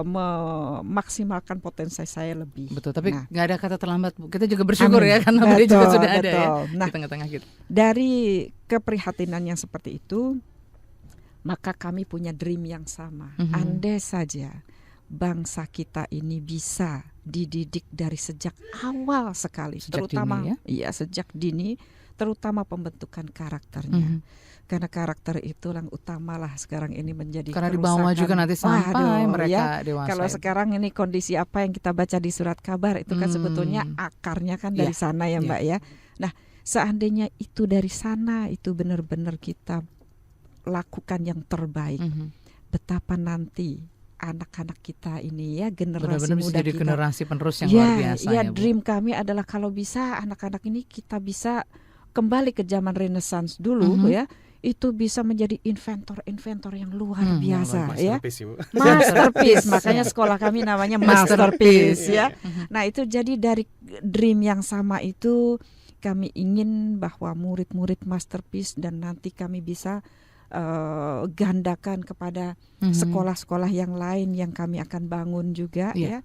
memaksimalkan potensi saya lebih. Betul, tapi Nah, nggak ada kata terlambat, Bu. Kita juga bersyukur amin. ya karena Bude juga Betul, sudah ada ya betul. Nah, di tengah-tengah kita. dari keprihatinan yang seperti itu, maka kami punya dream yang sama. Andai saja bangsa kita ini bisa dididik dari sejak awal sekali, Sejak terutama dini, iya sejak dini, terutama pembentukan karakternya. Karena karakter itu yang utamalah sekarang ini menjadi Karena di bawah juga nanti sampai Waduh, mereka ya. dewasa. Kalau sekarang ini kondisi apa yang kita baca di surat kabar itu kan sebetulnya akarnya kan dari sana ya Mbak ya. Nah, seandainya itu dari sana, itu benar-benar kita lakukan yang terbaik, betapa nanti anak-anak kita ini ya, generasi benar-benar bisa muda jadi kita, generasi penerus yang ya, luar biasa ya, ya, Bu. dream kami adalah kalau bisa anak-anak ini kita bisa kembali ke zaman Renaissance dulu ya, itu bisa menjadi inventor-inventor yang luar biasa ya. Masterpiece, makanya sekolah kami namanya Masterpiece ya. Nah, itu jadi dari dream yang sama itu kami ingin bahwa murid-murid Masterpiece dan nanti kami bisa gandakan kepada sekolah-sekolah yang lain yang kami akan bangun juga ya.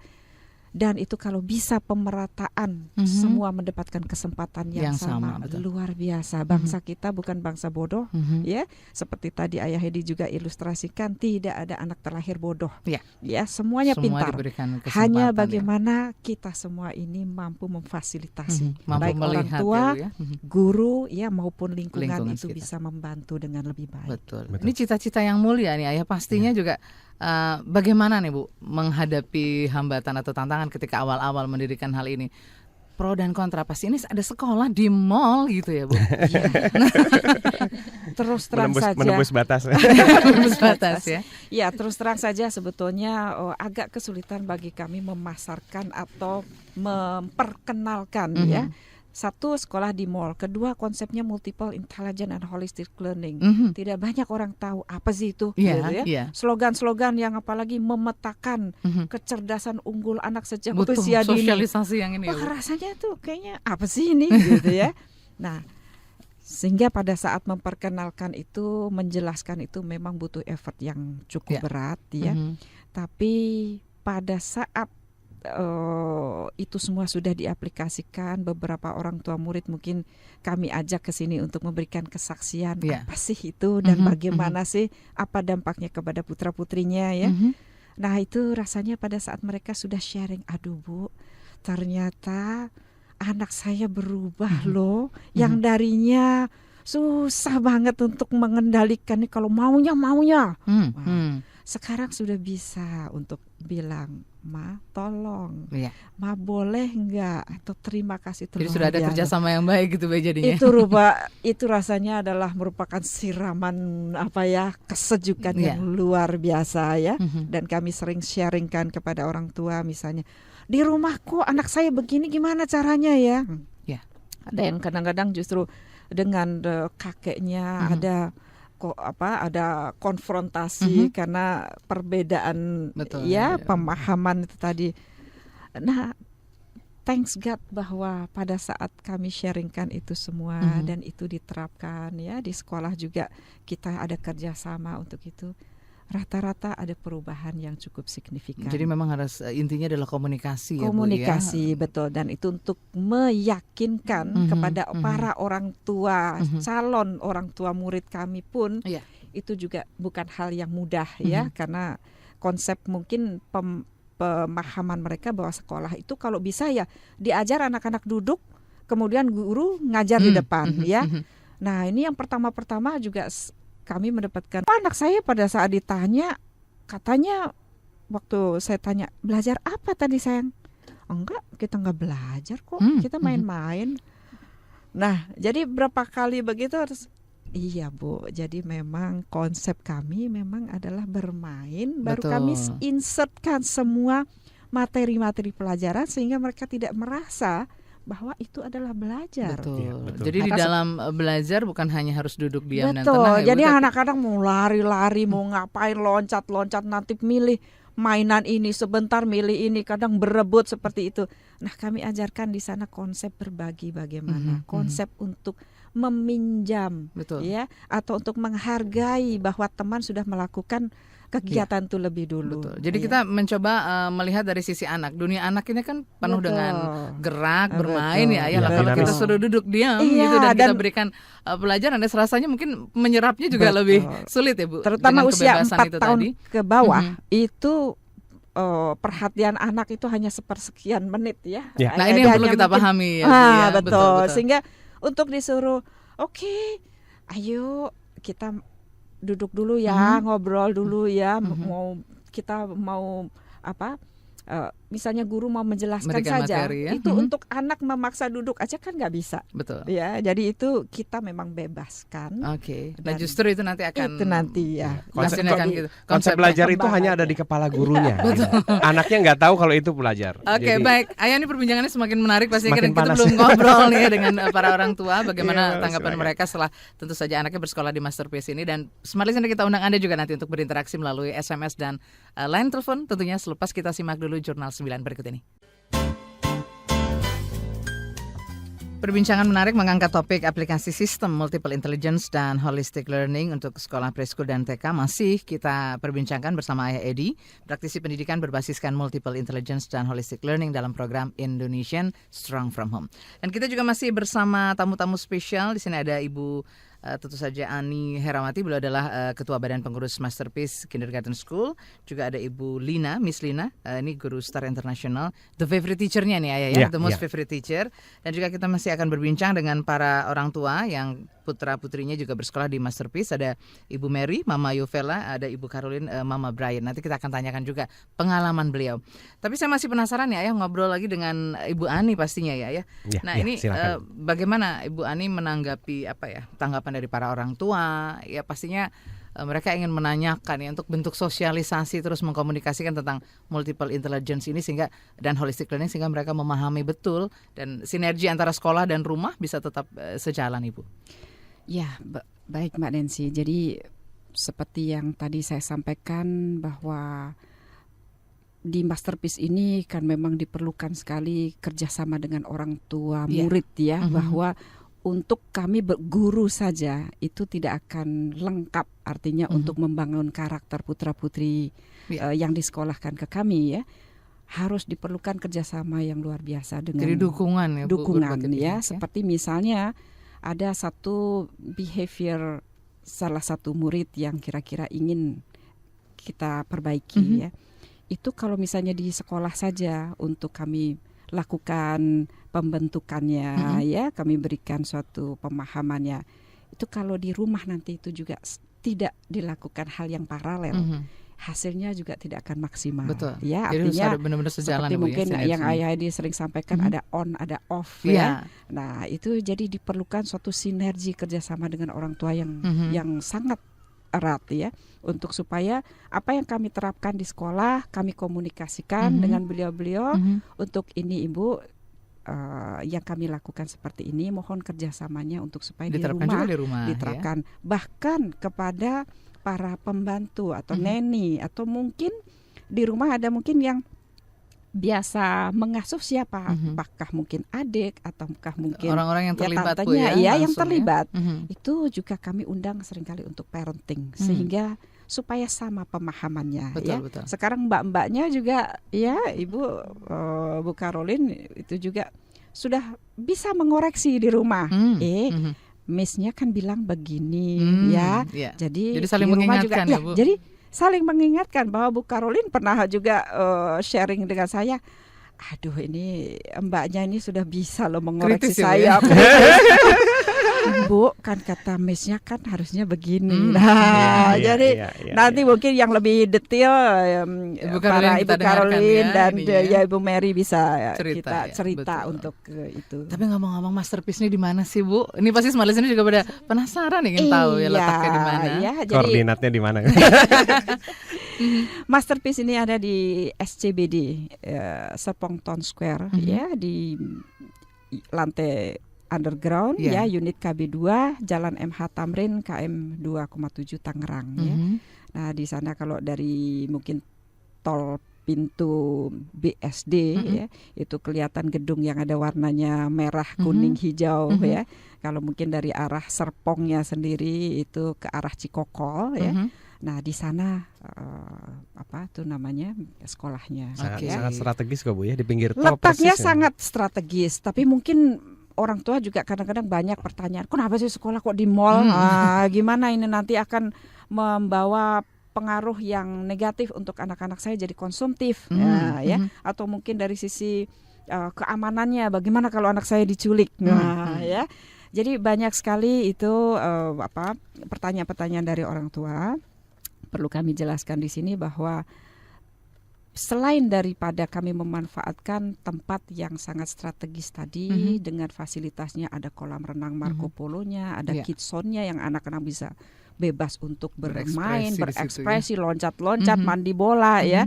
Dan itu kalau bisa pemerataan semua mendapatkan kesempatan yang sama, betul. luar biasa. Bangsa kita bukan bangsa bodoh ya. Seperti tadi Ayah Hedi juga ilustrasikan, tidak ada anak terlahir bodoh. Ya, semuanya semua pintar. diberikan kesempatan, Hanya ya. bagaimana kita semua ini mampu memfasilitasi mampu baik orang melihat tua, ya, Bu, ya. guru ya maupun lingkungan Lingkungan itu sekitar. bisa membantu dengan lebih baik. Betul. Ini cita-cita yang mulia nih Ayah, pastinya juga bagaimana nih Bu menghadapi hambatan atau tantangan ketika awal-awal mendirikan hal ini? Pro dan kontra, pasti ini ada sekolah di mall gitu ya Bu. Terus terang saja menembus batas. Menembus batas ya. Ya, terus terang saja sebetulnya agak kesulitan bagi kami memasarkan atau memperkenalkan ya. Satu, sekolah di mall. Kedua, konsepnya multiple intelligent and holistic learning. Tidak banyak orang tahu apa sih itu. Iya, gitu ya. iya. Slogan-slogan yang apalagi memetakan kecerdasan unggul anak sejak Butuh usia dini. sosialisasi yang ini ya, Bu. Wah, rasanya tuh kayaknya apa sih ini gitu ya. Nah, sehingga pada saat memperkenalkan itu, menjelaskan itu memang butuh effort yang cukup berat ya. Tapi pada saat itu semua sudah diaplikasikan, beberapa orang tua murid mungkin kami ajak ke sini untuk memberikan kesaksian apa sih itu dan bagaimana sih, apa dampaknya kepada putra-putrinya ya. Nah, itu rasanya pada saat mereka sudah sharing, aduh Bu, ternyata anak saya berubah loh, yang darinya susah banget untuk mengendalikannya, kalau maunya. Sekarang sudah bisa untuk bilang, Ma tolong, Ma boleh enggak, atau terima kasih. Jadi sudah ada kerjasama yang baik gitu jadinya. Itu rasanya adalah merupakan siraman kesejukan yang luar biasa ya. Dan kami sering sharingkan kepada orang tua, misalnya di rumahku anak saya begini, gimana caranya ya. Ada yang kadang-kadang justru dengan kakeknya ada konfrontasi karena perbedaan. Betul, pemahaman itu tadi. Nah, thanks God bahwa pada saat kami sharingkan itu semua dan itu diterapkan ya di sekolah juga, kita ada kerjasama untuk itu. Rata-rata ada perubahan yang cukup signifikan. Jadi memang harus intinya adalah komunikasi ya Bu, komunikasi, betul. Dan itu untuk meyakinkan kepada para orang tua, calon orang tua murid kami pun, itu juga bukan hal yang mudah ya, karena konsep mungkin pemahaman mereka bahwa sekolah itu kalau bisa ya diajar anak-anak duduk, kemudian guru ngajar di depan ya. Nah, ini yang pertama-pertama juga kami mendapatkan, anak saya pada saat ditanya, katanya waktu saya tanya, belajar apa tadi sayang? Enggak, kita enggak belajar kok, kita main-main. Nah, jadi berapa kali begitu harus, iya Bu, jadi memang konsep kami memang adalah bermain. Baru kami insertkan semua materi-materi pelajaran sehingga mereka tidak merasa bahwa itu adalah belajar. Betul. Jadi di dalam belajar bukan hanya harus duduk diam dan betul. tenang. Jadi anak-anak mau lari-lari, mau ngapain, loncat-loncat, nanti milih mainan ini sebentar, milih ini, kadang berebut seperti itu. Nah, kami ajarkan di sana konsep berbagi bagaimana, konsep untuk meminjam, Betul. ya, atau untuk menghargai bahwa teman sudah melakukan kegiatan itu lebih dulu. Betul. Jadi ya. kita mencoba melihat dari sisi anak. Dunia anak ini kan penuh Betul. dengan gerak, bermain Betul. ya ayah. Lah Iya, kalau kita dinamis. suruh duduk diam Iya, gitu dan kita dan- berikan pelajaran, dan rasanya mungkin menyerapnya juga Betul. lebih sulit ya Bu. Terutama dengan usia kebebasan 4 itu tahun tadi. ke bawah Mhm. itu perhatian anak itu hanya sepersekian menit ya. Ya. Nah ini yang perlu Hanya kita mungkin- pahami ya. Bu, ya. betul. Sehingga untuk disuruh, oke, ayo kita duduk dulu ya, ngobrol dulu ya, kita mau apa? Misalnya guru mau menjelaskan Memberikan saja, materi ya. itu untuk anak memaksa duduk aja kan nggak bisa. Betul. Ya, jadi itu kita memang bebaskan. Oke. Nah Dan justru itu nanti akan itu nanti ya. Konsep- Hasilnya akan gitu. Konsep belajar itu perkembangan. hanya ada di kepala gurunya. Anaknya nggak tahu kalau itu belajar. Oke, Jadi, baik. Ayah, ini perbincangannya semakin menarik. Pastinya Semakin kita panas. belum ngobrol nih ya dengan para orang tua. Bagaimana Iya, tanggapan silakan. mereka setelah tentu saja anaknya bersekolah di Masterpiece ini. Dan Smart Listener, kita undang Anda juga nanti untuk berinteraksi melalui SMS dan line telepon. Tentunya selepas kita simak dulu Jurnal 9 berikut ini. Perbincangan menarik mengangkat topik aplikasi sistem multiple intelligence dan holistic learning untuk sekolah preschool dan TK masih kita perbincangkan bersama Ayah Edi, praktisi pendidikan berbasiskan multiple intelligence dan holistic learning dalam program Indonesian Strong from Home. Dan kita juga masih bersama tamu-tamu spesial. Di sini ada Ibu tentu saja Ani Herawati, beliau adalah Ketua Badan Pengurus Masterpiece Kindergarten School. Juga ada Ibu Lina, Miss Lina, ini guru Star International, the favorite teacher-nya nih Ayah ya, Yeah, the most yeah. favorite teacher. Dan juga kita masih akan berbincang dengan para orang tua yang putra-putrinya juga bersekolah di Masterpiece. Ada Ibu Mary, Mama Yovela, ada Ibu Caroline, Mama Brian. Nanti kita akan tanyakan juga pengalaman beliau. Tapi saya masih penasaran ya Ayah, ngobrol lagi dengan Ibu Ani pastinya ya. Ya, Nah ya, ini silakan. bagaimana Ibu Ani menanggapi tanggapan dari para orang tua? Ya pastinya mereka ingin menanyakan ya untuk bentuk sosialisasi, terus mengkomunikasikan tentang multiple intelligence ini sehingga dan holistic learning sehingga mereka memahami betul dan sinergi antara sekolah dan rumah bisa tetap sejalan, Ibu. Ya, baik Mbak Nancy. Jadi seperti yang tadi saya sampaikan bahwa di Masterpiece ini kan memang diperlukan sekali kerjasama dengan orang tua murid ya, bahwa untuk kami guru saja itu tidak akan lengkap, artinya untuk membangun karakter putra-putri yang disekolahkan ke kami ya, harus diperlukan kerjasama yang luar biasa dengan Jadi dukungan ya, Bu, dukungan berbagai ya, pihak, seperti misalnya ada satu behavior salah satu murid yang kira-kira ingin kita perbaiki ya, itu kalau misalnya di sekolah saja untuk kami lakukan pembentukannya ya, kami berikan suatu pemahamannya. Itu kalau di rumah nanti itu juga tidak dilakukan hal yang paralel, hasilnya juga tidak akan maksimal. Betul. Ya, Jadi artinya harus benar-benar sejalan, seperti Bu, mungkin ya, yang sinergi. Ayah Edi sering sampaikan ada on, ada off Iya. ya. Nah, itu jadi diperlukan suatu sinergi kerjasama dengan orang tua yang sangat erat ya, untuk supaya apa yang kami terapkan di sekolah kami komunikasikan dengan beliau-beliau. Untuk ini Ibu, yang kami lakukan seperti ini, mohon kerjasamanya untuk supaya Diterapkan juga di rumah, diterapkan bahkan kepada para pembantu atau neni, atau mungkin di rumah ada mungkin yang biasa mengasuh siapa, apakah mungkin adik ataukah mungkin orang-orang yang terlibat, Bu, tantenya, ya, yang langsung, terlibat. ya. Itu juga kami undang seringkali untuk parenting sehingga supaya sama pemahamannya. Betul, ya. betul. Sekarang mbak-mbaknya juga ya, Ibu Bu Caroline itu juga sudah bisa mengoreksi di rumah. Miss-nya kan bilang begini ya. Iya. Jadi saling di rumah mengingatkan juga, ya, Bu. jadi saling mengingatkan bahwa Bu Caroline pernah juga sharing dengan saya. Aduh, ini mbaknya ini sudah bisa loh mengoreksi Kritis ya, Bu, saya. ya? Bu, kan kata Miss-nya kan harusnya begini. Iya, Jadi iya, nanti mungkin yang lebih detail Ibu para Caroline Ibu kita dengarkan Caroline ya, dan ininya ya. ya Ibu Mary bisa Cerita, kita ya, cerita betul. untuk itu. Tapi ngomong-ngomong Masterpiece ini di mana sih, Bu? Ini pasti Smart Listener juga pada penasaran ingin tahu ya letaknya di mana. Iya, jadi Koordinatnya di mana? Masterpiece ini ada di SCBD Serpong Town Square ya, di lantai underground ya, unit KB2, Jalan MH Tamrin KM 2,7 Tangerang ya. Nah, di sana kalau dari mungkin tol pintu BSD ya, itu kelihatan gedung yang ada warnanya merah, kuning, hijau ya. Kalau mungkin dari arah Serpongnya sendiri itu ke arah Cikokol ya. Nah di sana apa tuh namanya sekolahnya. Sangat strategis kok Bu ya, di pinggir tol. Letaknya persis, sangat strategis, tapi mungkin orang tua juga kadang-kadang banyak pertanyaan, kenapa sih sekolah kok di mall? Gimana ini nanti akan membawa pengaruh yang negatif untuk anak-anak saya jadi konsumtif, ya, atau mungkin dari sisi keamanannya, bagaimana kalau anak saya diculik, ya. Jadi banyak sekali itu pertanyaan-pertanyaan dari orang tua. Perlu kami jelaskan di sini bahwa selain daripada kami memanfaatkan tempat yang sangat strategis tadi dengan fasilitasnya, ada kolam renang Marco Polo-nya, ada kids zone-nya yang anak-anak bisa bebas untuk bermain, berekspresi, loncat-loncat, mandi bola ya.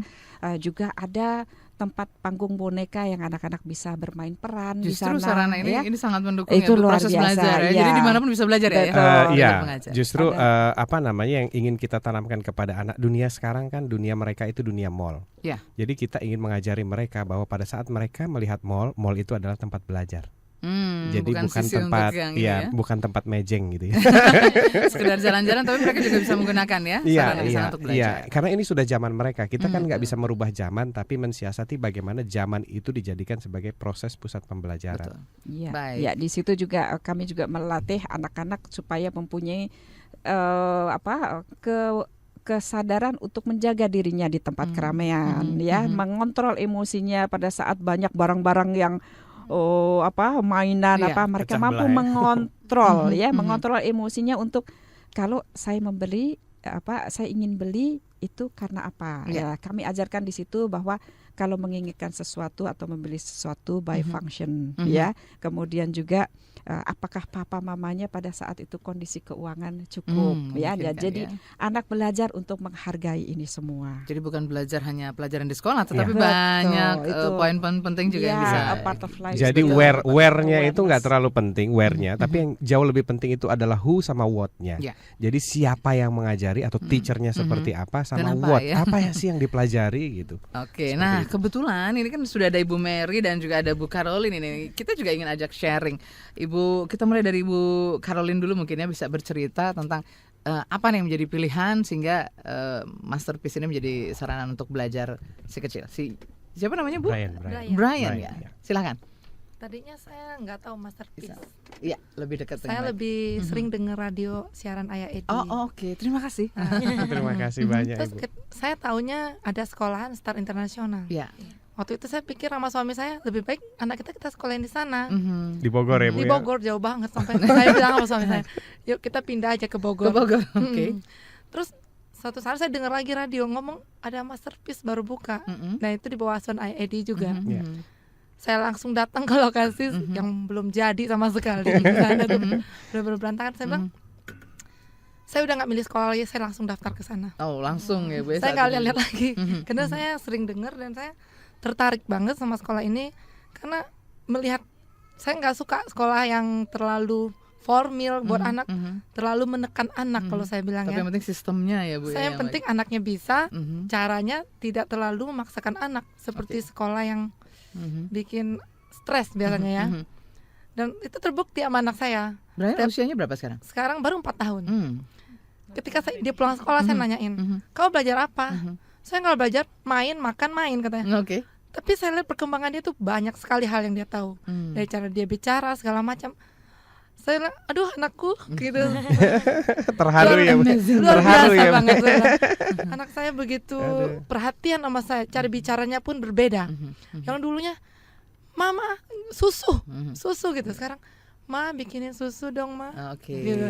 Juga ada tempat panggung boneka yang anak-anak bisa bermain peran di sana. Justru sarana ini ya. ini sangat mendukung Itu ya, luar proses biasa, belajar ya. ya. Jadi dimanapun bisa belajar ya. Iya, Mengajar. justru yang ingin kita tanamkan kepada anak, dunia sekarang kan dunia mereka itu dunia mall. Ya. Jadi kita ingin mengajari mereka bahwa pada saat mereka melihat mall itu adalah tempat belajar. Jadi bukan tempat bukan tempat mejeng gitu ya. Sekedar jalan-jalan, tapi mereka juga bisa menggunakan ya sarana di sana untuk belajar. Iya, karena ini sudah zaman mereka. Kita kan nggak bisa merubah zaman, tapi mensiasati bagaimana zaman itu dijadikan sebagai proses pusat pembelajaran. Iya, Baik. ya di situ juga kami juga melatih anak-anak supaya mempunyai kesadaran untuk menjaga dirinya di tempat keramaian, ya, mengontrol emosinya pada saat banyak barang-barang yang mainan mereka mampu mengontrol ya, mengontrol emosinya untuk kalau saya membeli saya ingin beli itu karena apa ya, kami ajarkan di situ bahwa kalau menginginkan sesuatu atau membeli sesuatu by function ya, kemudian juga apakah papa mamanya pada saat itu kondisi keuangan cukup ya, jadi anak belajar untuk menghargai ini semua. Jadi bukan belajar hanya pelajaran di sekolah, tetapi Betul, banyak itu. poin-poin penting juga yang bisa. A part of life. Jadi Betul. where-nya itu nggak Awareness. terlalu penting, where-nya, tapi yang jauh lebih penting itu adalah who sama what-nya. Ya. Jadi siapa yang mengajari atau teachernya seperti apa sama Dan apa, what, ya? apa yang sih yang dipelajari gitu. Oke, Seperti nah itu. kebetulan ini kan sudah ada Ibu Mary dan juga ada Bu Caroline ini. Kita juga ingin ajak sharing. Ibu, kita mulai dari Ibu Caroline dulu mungkin ya, bisa bercerita tentang apa nih yang menjadi pilihan sehingga Masterpiece ini menjadi sarana untuk belajar si kecil. Siapa namanya Bu? Brian ya. Silakan. Tadinya saya nggak tahu Masterpiece. Iya, lebih dekat Saya dengan lebih sering dengar radio siaran Ayah Edi. Oke. Terima kasih. Terima kasih banyak Terus Ibu. saya taunya ada sekolahan Star Internasional. Ya. Waktu itu saya pikir sama suami saya lebih baik anak kita sekolahin di sana. Di Bogor ya Bu Di ya. Bogor jauh banget, sampai saya bilang sama suami saya, yuk kita pindah aja ke Bogor. Oke. Terus suatu saat saya dengar lagi radio ngomong ada Masterpiece baru buka. Nah itu di bawah asuhan Ayah Edi juga. Iya. Saya langsung datang ke lokasi yang belum jadi sama sekali. Udah berantakan. Saya bilang, saya udah nggak milih sekolah lagi, saya langsung daftar ke sana. Oh, langsung ya Bu. Saya nggak lihat lagi, karena saya sering dengar dan saya tertarik banget sama sekolah ini karena melihat saya nggak suka sekolah yang terlalu formal buat anak, terlalu menekan anak kalau saya bilang. Tapi ya. yang penting sistemnya ya Bu. Saya yang penting anaknya bisa, caranya tidak terlalu memaksakan anak seperti sekolah yang bikin stres biasanya ya. Dan itu terbukti sama anak saya. Brian usianya berapa sekarang? Sekarang baru 4 tahun. Ketika dia pulang sekolah saya nanyain, kau belajar apa? Saya nggak belajar, main, makan, main katanya. Oke. Tapi saya lihat perkembangan dia tuh banyak sekali hal yang dia tahu. Dari cara dia bicara segala macam. Saya bilang, aduh anakku gitu. Terharu ya Bu. Luar Terharu biasa ya Bu. banget. Anak saya begitu perhatian sama saya. Cara bicaranya pun berbeda. Yang dulunya, mama susu gitu. Sekarang, ma bikinin susu dong ma. Oke. Gitu.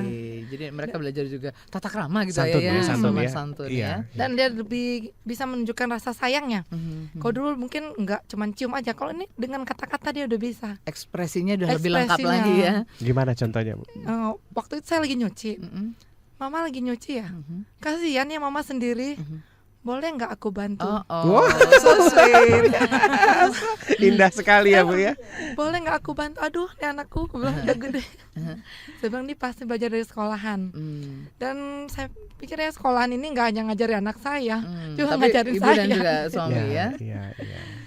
Jadi mereka belajar juga tata krama gitu Santun ya. ya, santun Sopan ya. santun Iya. ya. Dan dia lebih bisa menunjukkan rasa sayangnya. Kalau dulu mungkin nggak cuman cium aja. Kalau ini dengan kata-kata dia udah bisa. Ekspresinya udah lebih lengkap Ekspresinya. lagi ya. Gimana contohnya Bu? Waktu itu saya lagi nyuci. Mama lagi nyuci ya. Kasihan ya mama sendiri. boleh nggak aku bantu? Wow. So sweet. Indah sekali ya Bu ya. Boleh nggak aku bantu? Aduh, ini anakku belum udah gede. Saya bilang ini pasti belajar dari sekolahan. Dan saya pikir ya sekolahan ini nggak hanya ngajarin anak saya, juga Tapi ngajarin ibu saya. dan juga suami ya. Iya.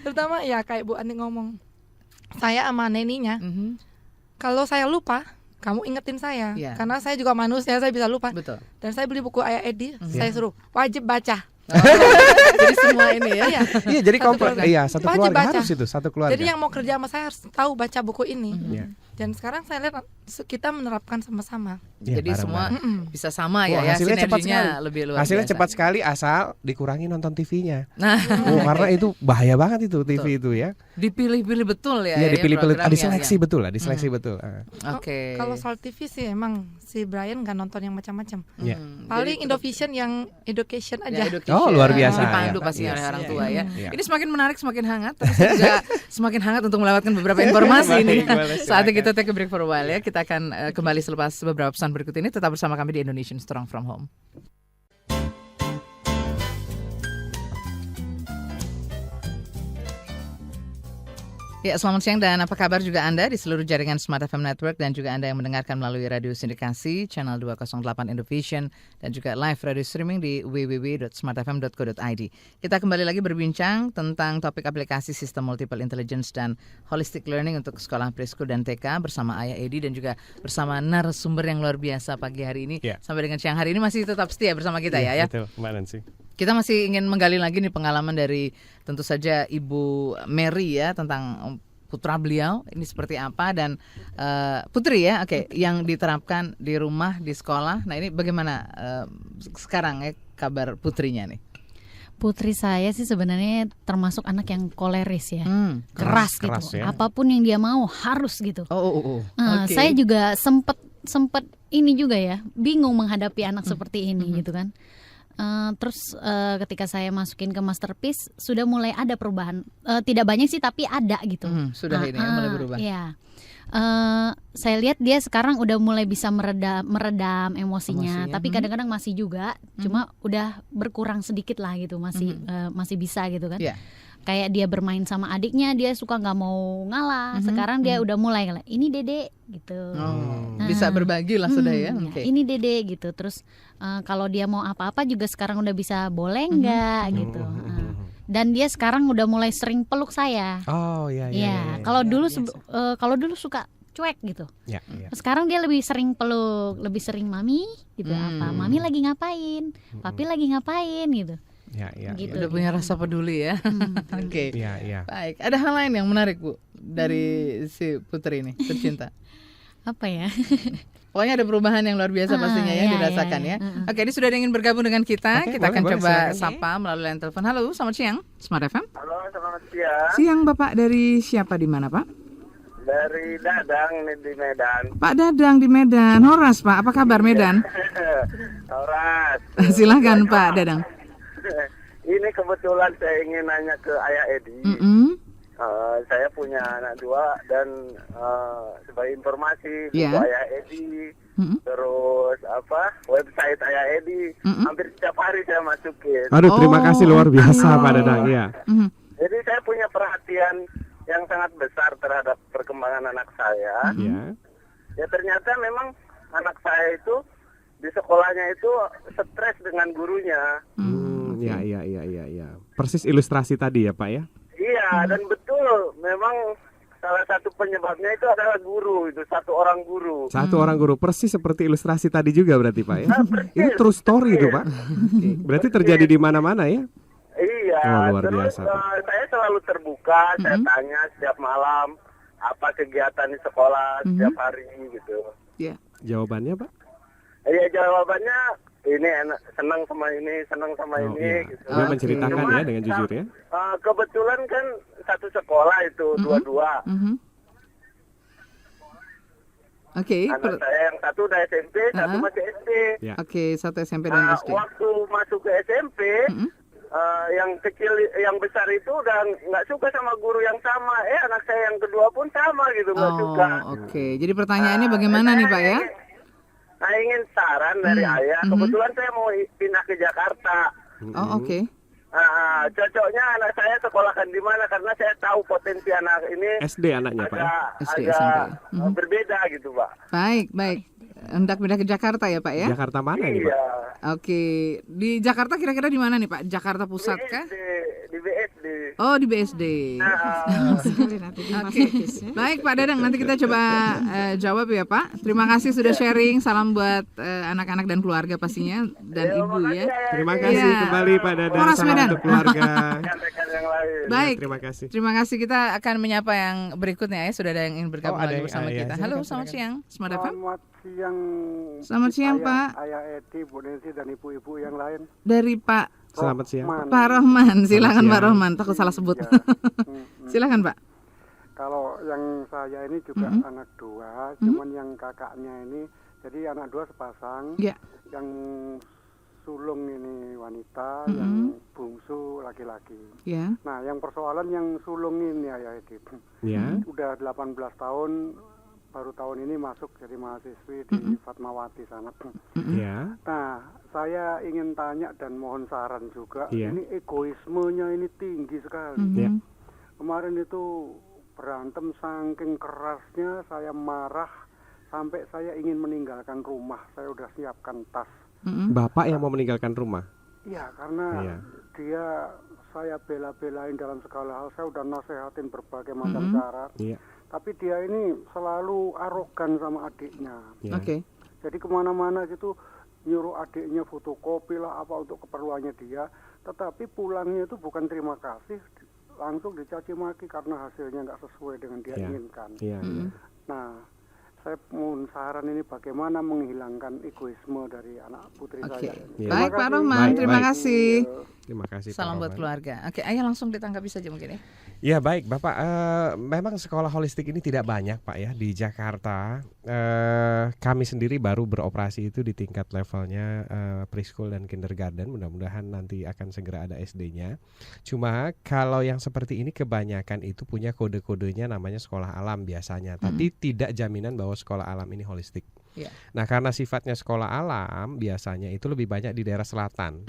Terutama ya kayak Bu Ani ngomong, saya sama neninya, kalau saya lupa, kamu ingetin saya, Iya. karena saya juga manusia, saya bisa lupa. Betul. Dan saya beli buku Ayah Edi, saya suruh wajib baca. Jadi semua ini ya. Iya, jadi Satu komplek. keluarga. Iya, satu Wajib keluarga baca. harus itu, satu keluarga. Jadi yang mau kerja sama saya harus tahu baca buku ini. Iya. Dan sekarang saya lihat kita menerapkan sama-sama. Iya, Jadi semua bisa sama Wah, ya, hasilnya cepat sinerginya sekali. lebih luar Hasilnya biasa. cepat sekali asal dikurangi nonton TV-nya. Nah, Karena itu bahaya banget itu TV itu ya. dipilih-pilih betul ya. Iya, dipilih-pilih, program diseleksi yang- betul lah, diseleksi betul. Oke. Kalau soal TV sih emang si Brian nggak nonton yang macam-macam. Iya. Paling Indovision yang education Ya, aja. education. Oh, luar biasa, Dipandu ya. pasti oleh orang Iya, tua ya. iya. Ini semakin menarik, semakin hangat, tapi juga semakin hangat untuk melewatkan beberapa informasi ini. Boleh, Saatnya silakan. kita take a break for a while ya. Kita akan kembali selepas beberapa pesan berikut ini. Tetap bersama kami di Indonesian Strong from Home. Ya, selamat siang dan apa kabar juga Anda di seluruh jaringan Smart FM Network dan juga Anda yang mendengarkan melalui radio sindikasi channel 208 Indovision dan juga live radio streaming di www.smartfm.co.id. Kita kembali lagi berbincang tentang topik aplikasi sistem multiple intelligence dan holistic learning untuk sekolah preschool dan TK bersama Ayah Edi dan juga bersama narasumber yang luar biasa pagi hari ini. Ya. Sampai dengan siang hari ini masih tetap setia bersama kita ya. Betul, Mbak Nancy. Kita masih ingin menggali lagi nih pengalaman dari tentu saja Ibu Mary ya tentang putra beliau ini seperti apa dan putri ya, oke, yang diterapkan di rumah di sekolah. Nah ini bagaimana sekarang ya kabar putrinya nih? Putri saya sih sebenarnya termasuk anak yang koleris ya, keras gitu. keras ya. Apapun yang dia mau harus gitu. Oke. Saya juga sempet ini juga ya, bingung menghadapi anak seperti ini gitu kan. Terus ketika saya masukin ke Masterpiece sudah mulai ada perubahan, tidak banyak sih tapi ada gitu. Sudah ini ya, mulai berubah. Iya. Saya lihat dia sekarang udah mulai bisa meredam emosinya, tapi kadang-kadang masih juga, cuma udah berkurang sedikit lah gitu, masih bisa gitu kan. Yeah. Kayak dia bermain sama adiknya, dia suka nggak mau ngalah. Sekarang dia udah mulai ngalah. Ini Dede gitu. Bisa berbagi lah sudah ya. Ya, Oke. ini Dede gitu. Terus kalau dia mau apa-apa juga sekarang udah bisa boleh nggak gitu. Dan dia sekarang udah mulai sering peluk saya. Oh iya. Iya. Kalau dulu suka cuek gitu. Ya. Sekarang dia lebih sering peluk, lebih sering mami gitu. Apa? Mami lagi ngapain? Papi lagi ngapain gitu. Ya. Gitu. Udah punya rasa peduli ya. Oke. Iya. Baik. Ada hal lain yang menarik Bu dari si putri ini tercinta. Apa ya? Pokoknya ada perubahan yang luar biasa pastinya yang dirasakan ya. Oke, ini sudah ada yang ingin bergabung dengan kita. Oke, Kita akan boleh, coba silakan. sapa melalui line telepon. Halo, selamat siang. Smart FM. Halo, selamat siang. Siang Bapak, dari siapa di mana Pak? Dari Dadang nih di Medan. Pak Dadang di Medan. Horas Pak, apa kabar Medan? Horas. Silakan Pak Dadang. Ini kebetulan saya ingin nanya ke Ayah Edi. Saya punya anak 2 dan sebagai informasi buku Ayah Edi, terus website Ayah Edi, hampir setiap hari saya masukin. Aduh, terima kasih luar biasa Pak Dadang ya. Jadi saya punya perhatian yang sangat besar terhadap perkembangan anak saya. Ya ternyata memang anak saya itu di sekolahnya itu stres dengan gurunya. Iya. Persis ilustrasi tadi ya Pak ya. Iya, dan betul memang salah satu penyebabnya itu adalah guru, itu satu orang guru. Satu orang guru, persis seperti ilustrasi tadi juga berarti Pak ya. Ini true story itu Pak. Berarti terjadi di mana-mana ya. Iya, luar terus biasa, Pak. saya selalu terbuka, saya tanya setiap malam apa kegiatan di sekolah setiap hari gitu. Jawabannya Pak? Iya, jawabannya ini enak, senang sama ini gitu. Dia menceritakan Cuma, ya dengan jujur ya. Kebetulan kan satu sekolah itu dua-dua. Oke. Anak saya yang satu udah SMP, satu masih SD. Oke, satu SMP dan SD. Waktu masuk ke SMP, yang kecil, yang besar itu udah nggak suka sama guru yang sama. Anak saya yang kedua pun sama gitu, nggak suka. Oke, jadi pertanyaannya bagaimana nih Pak ya? Saya ingin saran dari Ayah. Kebetulan saya mau pindah ke Jakarta. Oh oke. Cocoknya anak saya sekolahkan di mana, karena saya tahu potensi anak ini SD anaknya Pak ya? SD, agak berbeda gitu Pak. Baik. Hendak pindah ke Jakarta ya Pak ya? Jakarta mana ini Pak? Iya. Oke, di Jakarta kira-kira di mana nih Pak? Jakarta Pusat kah? Di BSD. Oh di BSD. Sekali nanti di Oke, Masterpiece, ya. baik Pak Dadang, nanti kita coba jawab ya Pak. Terima kasih sudah sharing. Salam buat anak-anak dan keluarga pastinya, dan ibu ya. Terima kasih kembali Pak Dadang. Polres Salam Medan. untuk keluarga. Rekan-rekan yang lain. Baik, Terima kasih. terima kasih. Kita akan menyapa yang berikutnya ya. Sudah ada yang ingin bergabung ada lagi yang- bersama iya, kita. silakan, Halo, silakan. selamat siang. Smart FM. Selamat siang. Selamat siang Pak. Ayah Edi, Bu Nensi dan ibu-ibu yang lain. Dari Pak Selamat siang. Pak Rohman. Silakan siang. Pak Rohman. Takut salah sebut. Ya. Silakan Pak. Kalau yang saya ini juga anak dua, cuman yang kakaknya ini, jadi anak dua sepasang. Ya. Yang sulung ini wanita, yang bungsu laki-laki. Ya. Nah, yang persoalan yang sulung ini Ayah Edi. Ya. Udah 18 tahun, baru tahun ini masuk jadi mahasiswi di Fatmawati sana. Ya. Nah, saya ingin tanya dan mohon saran juga. Iya. Ini egoismenya ini tinggi sekali. Ya. Kemarin itu berantem saking kerasnya, saya marah sampai saya ingin meninggalkan rumah. Saya udah siapkan tas. Bapak yang mau meninggalkan rumah. Iya, karena Iya. dia saya bela-belain dalam segala hal. Saya udah nasehatin berbagai macam cara. Iya. Tapi dia ini selalu arogan sama adiknya. Ya. Oke. Jadi kemana-mana gitu nyuruh adiknya fotokopi lah apa untuk keperluannya dia. Tetapi pulangnya itu bukan terima kasih, langsung dicaci maki karena hasilnya nggak sesuai dengan dia Ya. inginkan. Iya. Iya. Nah, saya mohon saran ini bagaimana menghilangkan egoisme dari anak putri Oke. saya. Iya. Baik Pak Rohman, Baik, terima baik. kasih. Terima kasih. Pak Salam buat Rohman. keluarga. Oke, Ayah langsung ditanggapi saja mungkin ya. Ya baik Bapak, memang sekolah holistik ini tidak banyak Pak ya di Jakarta. Kami sendiri baru beroperasi itu di tingkat levelnya preschool dan kindergarten. Mudah-mudahan nanti akan segera ada SD-nya. Cuma kalau yang seperti ini kebanyakan itu punya kode-kodenya namanya sekolah alam biasanya. Tapi tidak jaminan bahwa sekolah alam ini holistik. Ya. Nah karena sifatnya sekolah alam biasanya itu lebih banyak di daerah selatan.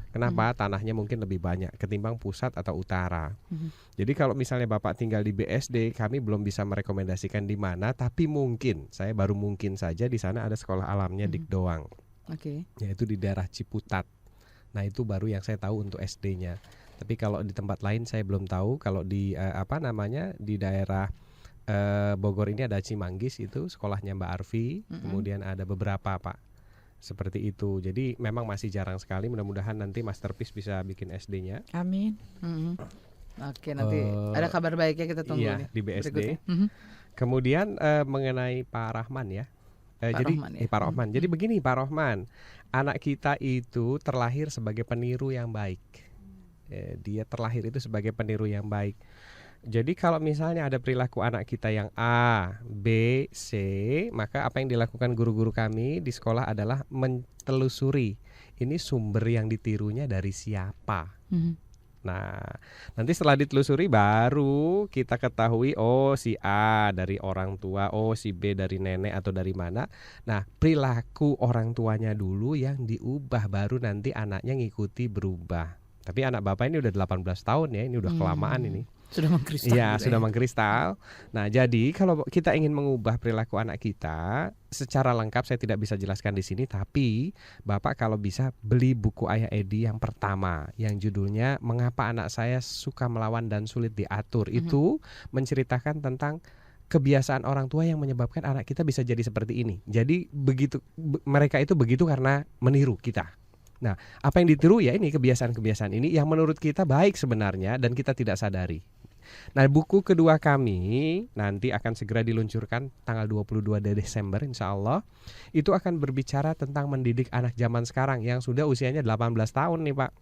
Kenapa? Tanahnya mungkin lebih banyak ketimbang pusat atau utara. Jadi kalau misalnya Bapak tinggal di BSD, kami belum bisa merekomendasikan di mana, tapi mungkin, saya baru mungkin saja di sana ada sekolah alamnya Dik Doang, Oke. yaitu di daerah Ciputat. Nah itu baru yang saya tahu untuk SD-nya. Tapi kalau di tempat lain saya belum tahu. Kalau di di daerah Bogor ini ada Cimanggis, itu sekolahnya Mbak Arfi. Kemudian ada beberapa Pak. Seperti itu. Jadi memang masih jarang sekali. Mudah-mudahan nanti Masterpiece bisa bikin SD-nya. Amin. Oke, nanti ada kabar baiknya kita tunggu Iya, nih. di BSD. berikutnya. Kemudian mengenai Pak Rahman ya. Rohman, ya. Pak Rohman. Jadi begini Pak Rohman, anak kita itu terlahir sebagai peniru yang baik. Dia terlahir itu sebagai peniru yang baik. Jadi kalau misalnya ada perilaku anak kita yang A, B, C, maka apa yang dilakukan guru-guru kami di sekolah adalah mentelusuri ini sumber yang ditirunya dari siapa. Nah, nanti setelah ditelusuri baru kita ketahui oh si A dari orang tua, oh si B dari nenek atau dari mana. Nah, perilaku orang tuanya dulu yang diubah baru nanti anaknya ngikuti berubah. Tapi anak Bapak ini udah 18 tahun ya, ini udah kelamaan ini. Sudah mengkristal. Iya, gitu sudah ya. mengkristal. Nah, jadi kalau kita ingin mengubah perilaku anak kita secara lengkap saya tidak bisa jelaskan di sini, tapi Bapak kalau bisa beli buku Ayah Edi yang pertama yang judulnya Mengapa Anak Saya Suka Melawan dan Sulit Diatur. Itu menceritakan tentang kebiasaan orang tua yang menyebabkan anak kita bisa jadi seperti ini. Jadi mereka itu begitu karena meniru kita. Nah, apa yang ditiru ya ini kebiasaan-kebiasaan ini yang menurut kita baik sebenarnya dan kita tidak sadari. Nah, buku kedua kami nanti akan segera diluncurkan tanggal 22 Desember insya Allah. Itu akan berbicara tentang mendidik anak zaman sekarang yang sudah usianya 18 tahun nih Pak.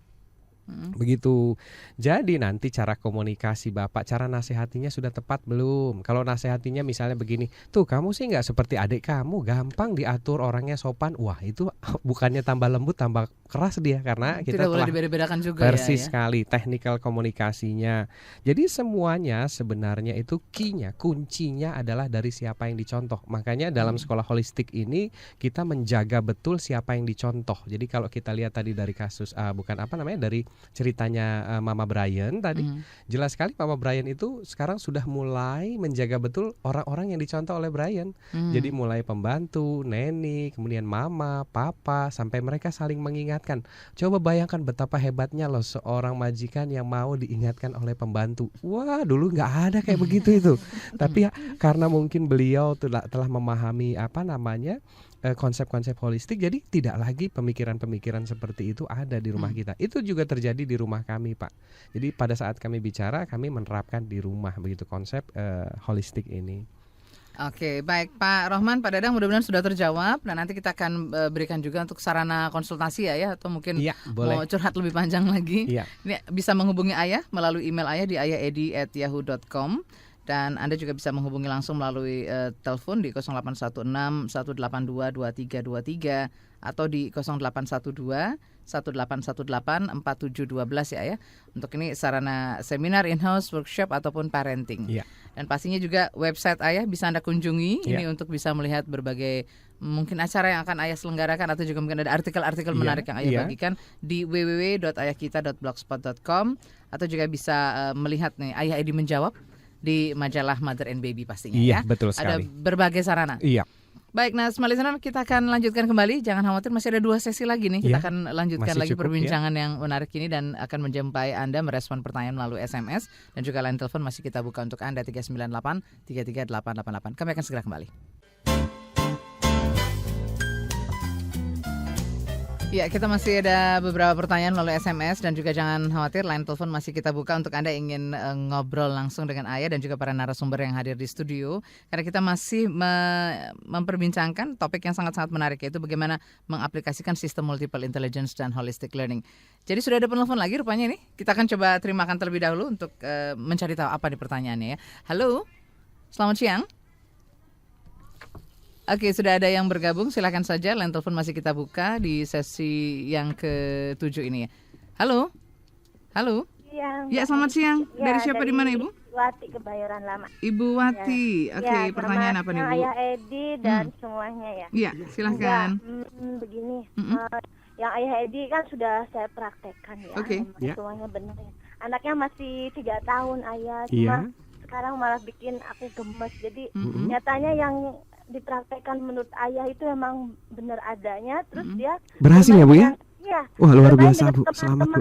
Begitu. Jadi nanti cara komunikasi Bapak, cara nasihatinya sudah tepat belum? Kalau nasihatinya misalnya begini, tuh kamu sih nggak seperti adik kamu, gampang diatur orangnya sopan. Wah itu bukannya tambah lembut tambah keras dia karena kita tidak boleh telah dibeda-bedakan juga persis ya. sekali teknikal komunikasinya. Jadi semuanya sebenarnya itu kuncinya adalah dari siapa yang dicontoh. Makanya dalam sekolah holistik ini kita menjaga betul siapa yang dicontoh. Jadi kalau kita lihat tadi dari kasus dari ceritanya Mama Brian tadi, jelas sekali Mama Brian itu sekarang sudah mulai menjaga betul orang-orang yang dicontoh oleh Brian. Jadi mulai pembantu, neni, kemudian mama, papa, sampai mereka saling mengingatkan. Coba bayangkan betapa hebatnya loh seorang majikan yang mau diingatkan oleh pembantu. Wah, dulu nggak ada kayak begitu itu. Tapi ya, karena mungkin beliau telah memahami konsep-konsep holistik, jadi tidak lagi pemikiran-pemikiran seperti itu ada di rumah kita. Itu juga terjadi di rumah kami, Pak. Jadi pada saat kami bicara, kami menerapkan di rumah begitu konsep holistik ini. Oke, baik Pak Rohman, Pak Dadang, mudah-mudahan sudah terjawab. Nah, nanti kita akan berikan juga untuk sarana konsultasi ya, atau mungkin mau curhat lebih panjang lagi. Ini bisa menghubungi Ayah melalui email Ayah di ayahedi@yahoo.com. Dan Anda juga bisa menghubungi langsung melalui telepon di 0816 182 2323 atau di 0812 1818 4712 ya. Untuk ini sarana seminar, in-house, workshop ataupun parenting. Dan pastinya juga website Ayah bisa Anda kunjungi ini untuk bisa melihat berbagai mungkin acara yang akan Ayah selenggarakan atau juga mungkin ada artikel-artikel menarik yang Ayah bagikan di www.ayahkita.blogspot.com atau juga bisa melihat nih Ayah Edi menjawab di majalah Mother and Baby pastinya ya. Betul sekali. Ada berbagai sarana. Baik, nah smart listener, kita akan lanjutkan kembali. Jangan khawatir, masih ada 2 sesi lagi nih. Kita akan lanjutkan lagi perbincangan yang menarik ini dan akan menjumpai Anda merespon pertanyaan melalui SMS dan juga line telepon masih kita buka untuk Anda 398 33888. Kami akan segera kembali. Ya, kita masih ada beberapa pertanyaan melalui SMS dan juga jangan khawatir, line telepon masih kita buka untuk Anda ingin ngobrol langsung dengan Ayah dan juga para narasumber yang hadir di studio. Karena kita masih memperbincangkan topik yang sangat-sangat menarik, yaitu bagaimana mengaplikasikan sistem multiple intelligence dan holistic learning. Jadi sudah ada penelpon lagi rupanya ini. Kita akan coba terimakan terlebih dahulu untuk mencari tahu apa di pertanyaannya ya. Halo, selamat siang. Oke, sudah ada yang bergabung, silakan saja. Line telepon masih kita buka di sesi yang ke-7 ini ya. Halo? Halo? Ya, selamat siang. Ya, dari siapa, di mana Ibu? Wati, Kebayoran Lama. Ibu Wati, ya. Oke, pertanyaan apa nih Bu? Ayah Edi dan semuanya ya. Iya, silahkan. Begini, yang Ayah Edi kan sudah saya praktekkan ya. Semuanya benar ya. Anaknya masih 3 tahun Ayah, cuma sekarang malah bikin aku gemes. Jadi nyatanya yang dipraktekkan menurut Ayah itu memang benar adanya, terus dia berhasil ya Bu ya? Iya. Wah, luar biasa Bu, selamat Bu.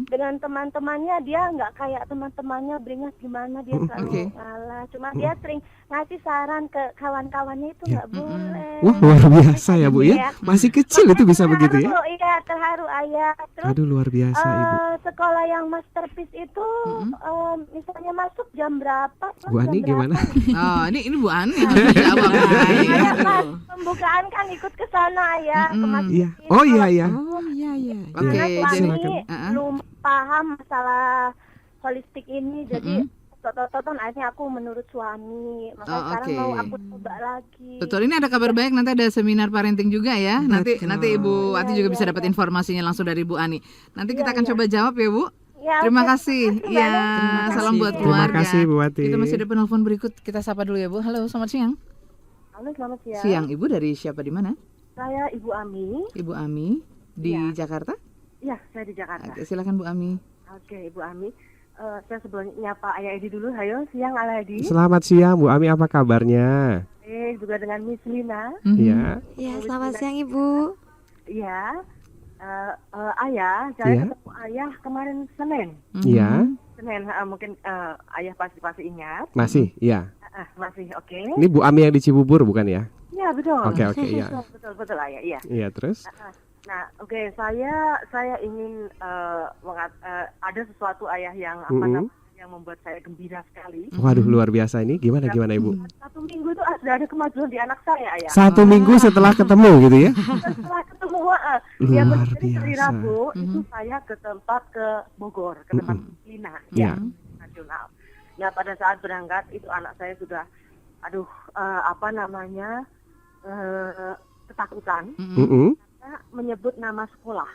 Dengan teman-temannya dia nggak kayak teman-temannya beringas gimana, dia selalu ngalah. Cuma dia sering ngasih saran ke kawan-kawannya itu nggak boleh. Wah, luar biasa ya Bu ya? Masih kecil itu bisa begitu ya? Iya, terharu Ayah. Terus, aduh, luar biasa Ibu. Sekolah yang masterpiece itu misalnya masuk jam berapa? Bu Ani gimana? Oh, ini Bu Ani. Pembukaan kan ikut ke sana ya. Oh iya. Oke, jadi belum paham masalah holistik ini, jadi tonton akhirnya aku menurut suami, makanya sekarang mau aku coba lagi. Betul, ini ada kabar baik, nanti ada seminar parenting juga ya. Nanti Ibu Wati juga bisa dapat informasinya langsung dari Bu Ani. Nanti kita akan coba jawab ya Bu. Terima kasih. Ya, salam buat keluarga. Terima kasih Bu Wati. Kita masih ada penelpon berikut, kita sapa dulu ya Bu. Halo, selamat siang. Halo, selamat siang. Siang, Ibu dari siapa, di mana? Saya Ibu Ami. Ibu Ami di Jakarta? Iya, saya di Jakarta. Oke, silakan Bu Ami. Oke, Ibu Ami. Saya sebelumnya nyapa Ayah Edi dulu. Hayo, siang Ayah Edi. Selamat siang Bu Ami, apa kabarnya? Juga dengan Miss Lina. Iya. Iya, selamat siang Ibu. Iya. Ayah, saya ketemu Ayah kemarin Senin. Iya. Senin, mungkin Ayah pasti ingat. Masih, iya. Masih, oke. Ini Bu Ami yang di Cibubur bukan ya? Iya, betul. Oke, iya. Betul Ayah, iya. Iya, terus? Nah, oke, saya ingin ada sesuatu Ayah yang yang membuat saya gembira sekali. Waduh, luar biasa ini. Gimana Ibu? 1 minggu itu sudah ada kemajuan di anak saya, Ayah. 1 minggu setelah ketemu gitu ya? Setelah ketemu, luar biasa. Hari Rabu itu saya ke Bogor, ke tempat Lina, nasional. Nah, pada saat berangkat itu anak saya sudah, ketakutan. menyebut nama sekolah.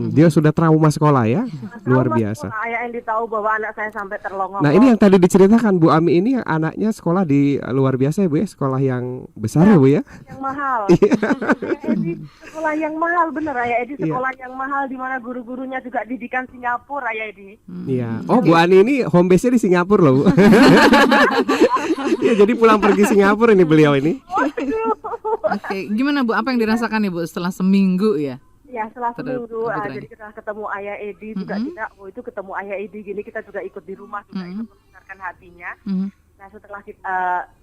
Dia sudah trauma sekolah ya, luar biasa. Ayah Endi tahu bahwa anak saya sampai terlongok. Nah ini yang tadi diceritakan Bu Ami ini, yang anaknya sekolah di luar biasa ya Bu ya, sekolah yang besar ya Bu ya. Yang mahal. Ayah Endi sekolah yang mahal, bener Ayah Endi sekolah yang mahal, di mana guru-gurunya juga didikan Singapura Ayah Endi. Iya. Oh Bu Ani ini home base-nya di Singapura loh Bu. Ya, jadi pulang pergi Singapura ini beliau ini. Oke, gimana Bu? Apa yang dirasakan nih Bu setelah seminggu ya? Ya setelah seminggu, jadi kita ketemu Ayah Edi juga kita, itu ketemu Ayah Edi gini, kita juga ikut di rumah juga ikut membesarkan hatinya. Nah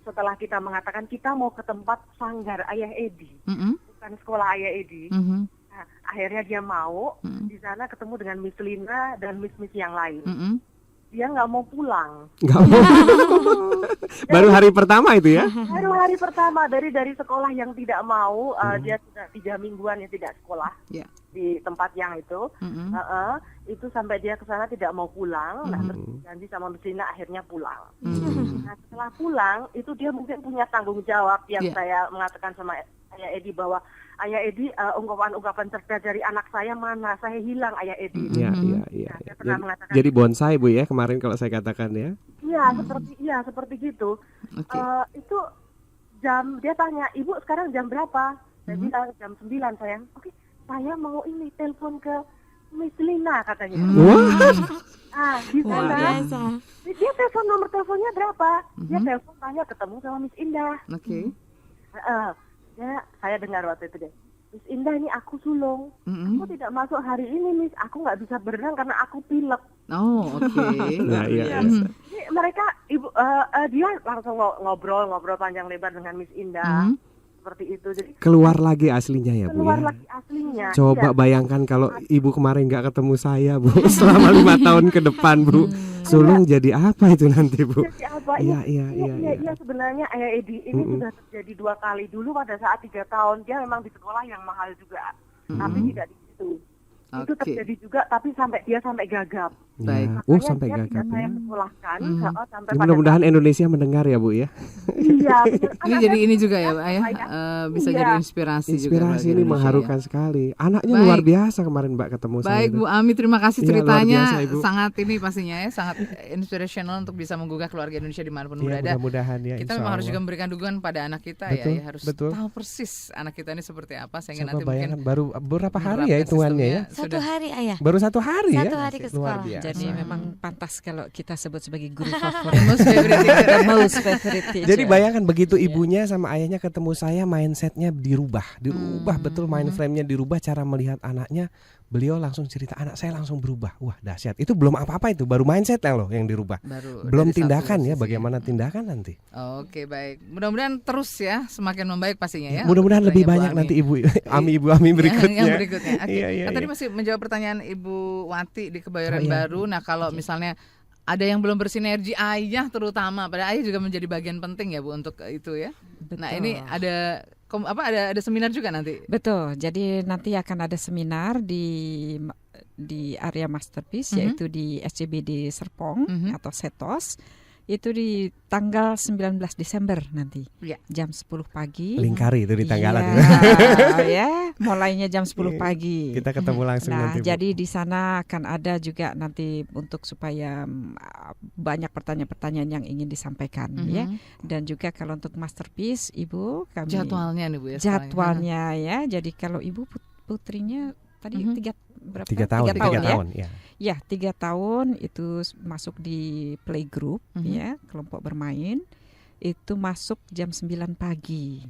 setelah kita mengatakan kita mau ke tempat sanggar Ayah Edi, bukan sekolah Ayah Edi. Nah, akhirnya dia mau, di sana ketemu dengan Miss Lina dan Miss yang lain. Dia nggak mau pulang. Nggak mau. Baru hari pertama itu ya? Baru hari pertama dari sekolah yang tidak mau, dia sudah 3 mingguan yang tidak sekolah di tempat yang itu. Itu sampai dia ke sana tidak mau pulang. Nah terus janji sama Miss Lina akhirnya pulang. Nah setelah pulang itu dia mungkin punya tanggung jawab yang saya mengatakan sama Ayah Edi bahwa Ayah Edi, ungkapan-ungkapan cerdas dari anak saya mana? Saya hilang Ayah Edi. Iya. Jadi bonsai Bu ya kemarin kalau saya katakan ya. Iya, seperti gitu. Itu jam, dia tanya, "Ibu sekarang jam berapa?" Saya bilang jam 9 sayang. Oke, saya mau ini telepon ke Miss Lina katanya. Di sana dia telepon, nomor teleponnya berapa? Dia telepon tanya ketemu sama Miss Indah. Ya, saya dengar waktu itu deh. Miss Indah, ini aku sulung. Aku tidak masuk hari ini, Miss. Aku nggak bisa berenang karena aku pilek. Oh, oke. Jadi mereka dia langsung ngobrol panjang lebar dengan Miss Indah. Seperti itu. Jadi keluar lagi aslinya ya Bu ya. lagi aslinya. Coba bayangkan kalau Ibu kemarin nggak ketemu saya Bu selama 5 tahun ke depan Bu. Sulung jadi apa itu nanti Bu? Jadi apa? Iya, sebenarnya Ayah Edi ini sudah terjadi 2 kali. Dulu pada saat 3 tahun dia memang di sekolah yang mahal juga, tapi tidak di situ. Itu terjadi juga, tapi dia sampai gagap. Baik. Sampai gagap ya. Saya sekolahkan sampai ya, mudah-mudahan Indonesia mendengar ya Bu ya. Iya. Ini juga ya Ayah, bisa jadi inspirasi juga. Inspirasi ini mengharukan sekali. Anaknya luar biasa kemarin Mbak ketemu saya. Baik Bu Ami, terima kasih ceritanya. Sangat ini pastinya ya, sangat inspirational untuk bisa menggugah keluarga Indonesia dimanapun berada. Mudah-mudahan ya. Kita memang harus juga memberikan dukungan pada anak kita ya, harus tahu persis anak kita ini seperti apa sehingga nanti mungkin baru beberapa hari ya hitungannya ya. 1 hari Ayah. Baru 1 hari ya. 1 hari ke sekolah. Jadi memang pantas kalau kita sebut sebagai guru favorit. Most favorite teacher. Jadi bayangkan begitu ibunya sama ayahnya ketemu saya, mindsetnya dirubah betul, mind frame-nya dirubah, cara melihat anaknya. Beliau langsung cerita, anak saya langsung berubah. Wah dahsyat. Itu belum apa-apa, itu baru mindset yang dirubah. Belum tindakan ya, bagaimana tindakan nanti. Oke, baik. Mudah-mudahan terus ya, semakin membaik pastinya ya. Mudah-mudahan lebih banyak nanti Ibu Ami berikutnya. Yang berikutnya. Okay. Tadi masih menjawab pertanyaan Ibu Wati di Kebayoran Baru. Nah kalau misalnya ada yang belum bersinergi, ayah terutama, pada ayah juga menjadi bagian penting ya Bu untuk itu ya. Betul. Nah ini ada seminar juga nanti. Betul. Jadi nanti akan ada seminar di area Masterpiece, yaitu di SCBD Serpong atau Setos. Itu di tanggal 19 Desember nanti, jam 10 pagi. Lingkari itu di tanggalan. Ya, mulainya jam 10 pagi. Kita ketemu langsung nanti. Nah, jadi di sana akan ada juga nanti untuk supaya banyak pertanyaan-pertanyaan yang ingin disampaikan ya. Dan juga kalau untuk Masterpiece, Ibu kami jadwalnya nih Bu ya. Jadwalnya ya. Jadi kalau Ibu putrinya tadi 3 tahun ya. Ya, 3 tahun itu masuk di playgroup ya, kelompok bermain. Itu masuk jam 9 pagi.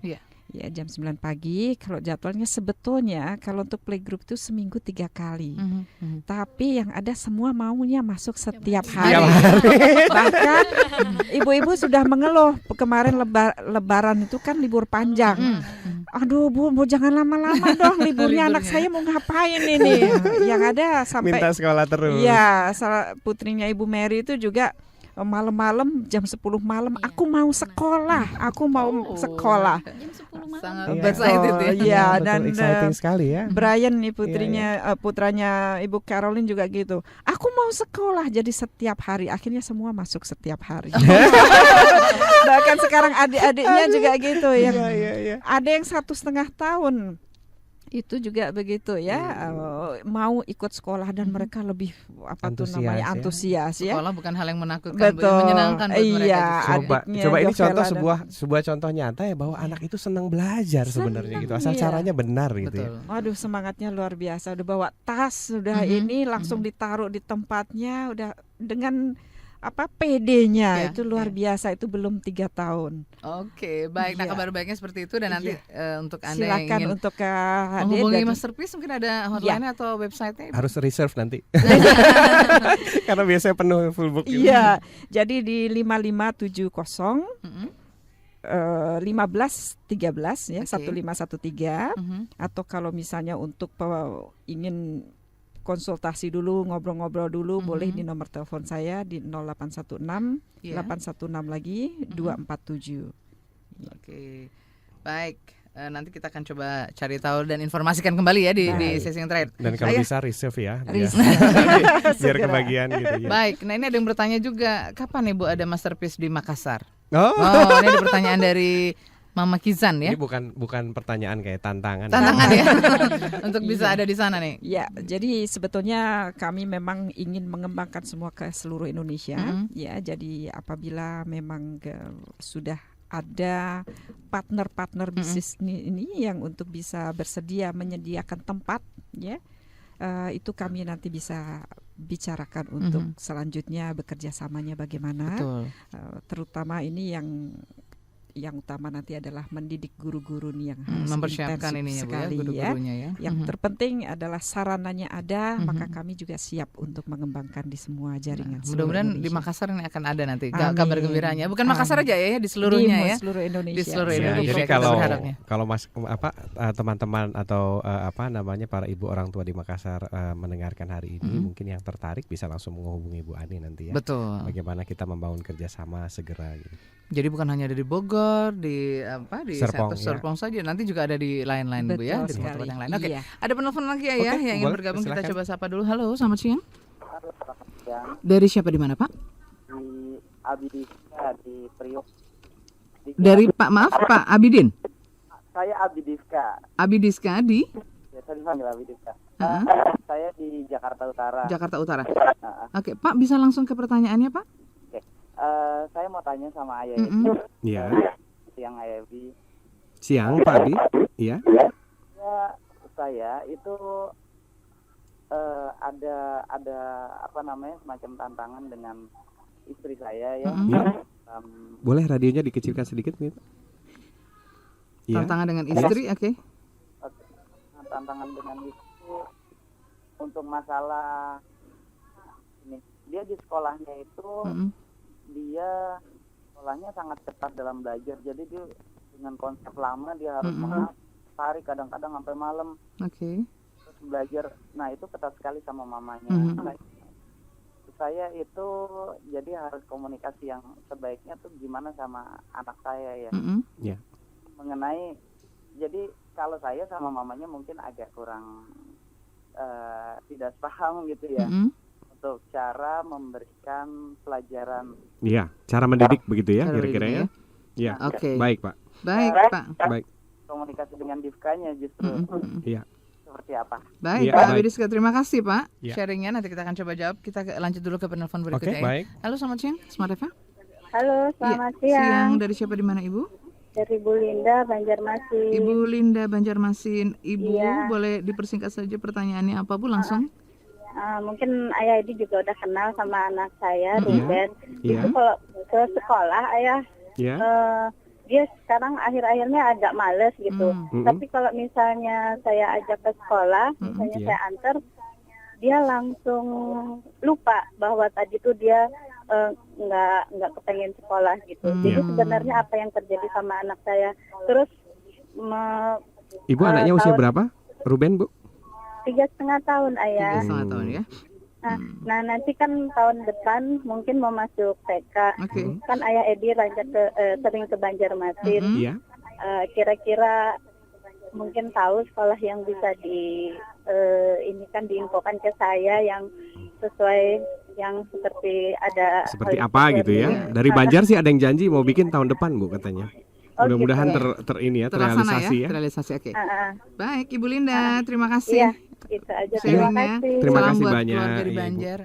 Ya, jam 9 pagi. Kalau jadwalnya sebetulnya kalau untuk playgroup itu seminggu 3 kali. Tapi yang ada semua maunya masuk setiap hari. Bahkan ibu-ibu sudah mengeluh kemarin lebaran itu kan libur panjang. Aduh Bu jangan lama-lama dong liburnya, anak saya mau ngapain ini. Yang ada sampai minta sekolah terus. Iya, putrinya Ibu Mary itu juga malam-malam jam 10 malam aku mau sekolah. Jam 10 malam. Sangat excited ya. Iya, dan exciting sekali ya. Brian nih putranya Ibu Caroline juga gitu. Aku mau sekolah, jadi setiap hari. Akhirnya semua masuk setiap hari. Bahkan sekarang adik-adiknya juga gitu ya. Ada yang 1,5 tahun Itu juga begitu ya, mau ikut sekolah dan mereka lebih antusias ya. Sekolah bukan hal yang menakutkan, betul. Menyenangkan buat mereka. Coba ini sebuah contoh nyata ya bahwa anak itu senang belajar sebenarnya gitu, asal caranya benar gitu. Ya. Waduh, semangatnya luar biasa, udah bawa tas, udah ini langsung ditaruh di tempatnya, udah dengan PD-nya itu luar biasa. Itu belum 3 tahun. Oke, baik. Nah, kabar baiknya seperti itu dan nanti untuk Anda silakan yang ingin untuk menghubungi Masterpiece, mungkin ada hotline atau website-nya? Harus reserve nanti. Karena biasanya penuh full book. Iya. Jadi di 5570 1513 ya, 1513 atau kalau misalnya untuk ingin konsultasi dulu, ngobrol-ngobrol dulu, boleh di nomor telepon saya di 0816 816 lagi 247. Oke. Baik. Nanti kita akan coba cari tahu dan informasikan kembali ya di sesi yang terakhir. Dan kalau bisa reserve ya. Biar kebagian gitu ya. Baik. Nah, ini ada yang bertanya juga, kapan Ibu ada Masterpiece di Makassar? Oh, ini ada pertanyaan dari Mama Kizan ya. Ini bukan pertanyaan, kayak tantangan. Tantangan ya. Untuk bisa ada di sana nih. Ya, jadi sebetulnya kami memang ingin mengembangkan semua ke seluruh Indonesia. Ya, jadi apabila memang sudah ada partner-partner bisnis ini yang untuk bisa bersedia menyediakan tempat, ya, itu kami nanti bisa bicarakan untuk selanjutnya bekerja samanya bagaimana. Terutama ini yang utama nanti adalah mendidik guru-guru nih yang harus mempersiapkan intensif ininya, sekali guru-gurunya ya. Yang terpenting adalah sarananya ada, maka kami juga siap untuk mengembangkan di semua jaringan. Mudah-mudahan di Makassar ini akan ada nanti kabar gembiranya. Bukan Makassar aja ya, di seluruhnya ya. Seluruh Indonesia. Di seluruh Indonesia. Jadi kalau teman-teman atau para ibu orang tua di Makassar mendengarkan hari ini, mungkin yang tertarik bisa langsung menghubungi Bu Ani nanti ya. Betul. Bagaimana kita membangun kerjasama segera gitu. Jadi bukan hanya dari Bogor, di Serpong saja, nanti juga ada di lain-lain Bu ya, di tempat-tempat yang lain. Oke. Ada penelpon lagi ya yang ingin bergabung, kita coba sapa dulu. Halo, selamat siang. Halo, selamat siang. Dari siapa, di mana Pak? Di Abidifka di Priok. Dari Pak Abidin. Saya Abidifka. Abidifka di? Biasa dipanggil Abidifka. Saya di Jakarta Utara. Jakarta Utara. Oke, Pak, bisa langsung ke pertanyaannya Pak? Saya mau tanya sama Ayah Edi. Iya. Siang Ayah Edi. Siang Pak Abi. Iya. Ya, saya itu ada semacam tantangan dengan istri saya ya. Boleh radionya dikecilkan sedikit nih Pak? Tantangan dengan istri, oke. Tantangan dengan istri untuk masalah ini, dia di sekolahnya itu dia sekolahnya sangat ketat dalam belajar, jadi dia dengan konsep lama dia harus hari kadang-kadang sampai malam. Terus belajar, nah itu ketat sekali sama mamanya. Saya itu jadi harus komunikasi yang sebaiknya tuh gimana sama anak saya ya. Mengenai, jadi kalau saya sama mamanya mungkin agak kurang tidak paham gitu ya. Untuk cara memberikan pelajaran. Iya, cara mendidik begitu ya kira-kira ya. Iya. Oke. Baik, Pak. Baik, Pak. Baik. Komunikasi dengan Divkanya justru. Iya. Seperti apa? Baik, Pak Abidifka, terima kasih Pak sharingnya. Nanti kita akan coba jawab. Kita lanjut dulu ke penelpon berikutnya. Baik. Halo, selamat siang, Smart FM. Halo, selamat siang. Dari siapa, di mana Ibu? Dari Bu Linda, Banjarmasin. Ibu Linda, Banjarmasin. Ibu boleh dipersingkat saja pertanyaannya apa Bu langsung? Mungkin Ayah Edi juga udah kenal sama anak saya, Ruben. Itu kalau ke sekolah Ayah, dia sekarang akhir-akhirnya agak males gitu. Tapi kalau misalnya saya ajak ke sekolah, misalnya saya antar, dia langsung lupa bahwa tadi tuh dia nggak kepengen sekolah gitu. Jadi sebenarnya apa yang terjadi sama anak saya? Terus Ibu anaknya usia berapa? Ruben, Bu? 3,5 tahun Ayah. 3,5 tahun ya. Nah nanti kan tahun depan mungkin mau masuk TK. Kan Ayah Edi sering ke Banjarmasin. Kira-kira mungkin tahu sekolah yang bisa ini kan diinfokan ke saya yang sesuai, yang seperti ada seperti apa gitu ya. Dari Banjar sih ada yang janji mau bikin tahun depan Bu katanya. Mudah-mudahan gitu. terrealisasi ya. Terrealisasi, oke. Baik, Ibu Linda, terima kasih. Iya, itu aja. Terima kasih. Terima Salam kasih buat banyak, keluarga di Ibu. Banjar.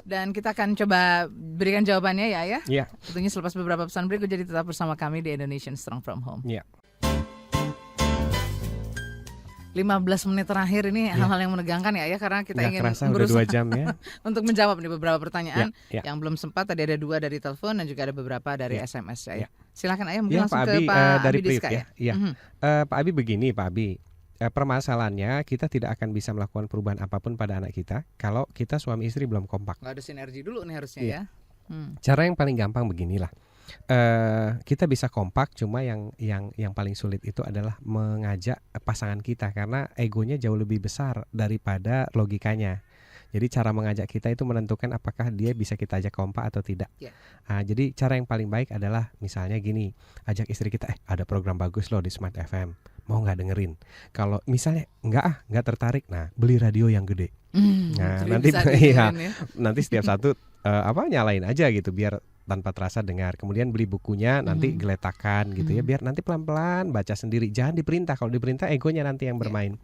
Dan kita akan coba berikan jawabannya ya. Iya. Tentunya selepas beberapa pesan berikut, jadi tetap bersama kami di Indonesian Strong From Home. Iya. 15 menit terakhir ini hal-hal yang menegangkan ya, karena kita ingin kerasa udah berusaha 2 jam ya. untuk menjawab nih beberapa pertanyaan yang belum sempat. Tadi ada 2 dari telepon dan juga ada beberapa dari SMS ya. Silakan Ayah, mungkin Ya, langsung Pak Abi, ke Pak dari Abi Priv Diska ya. Iya. Pak Abi begini, Pak Abi. Permasalahannya kita tidak akan bisa melakukan perubahan apapun pada anak kita kalau kita suami istri belum kompak. Nggak ada sinergi dulu nih harusnya ya. Cara yang paling gampang beginilah. Kita bisa kompak, cuma yang paling sulit itu adalah mengajak pasangan kita karena egonya jauh lebih besar daripada logikanya. Jadi cara mengajak kita itu menentukan apakah dia bisa kita ajak kompak atau tidak. Jadi cara yang paling baik adalah misalnya gini, ajak istri kita, ada program bagus loh di Smart FM, mau nggak dengerin? Kalau misalnya nggak tertarik, nah beli radio yang gede. Nah nanti nanti setiap satu nyalain aja gitu biar tanpa terasa dengar. Kemudian beli bukunya, nanti geletakan gitu ya, biar nanti pelan-pelan baca sendiri. Jangan diperintah. Kalau diperintah egonya nanti yang bermain.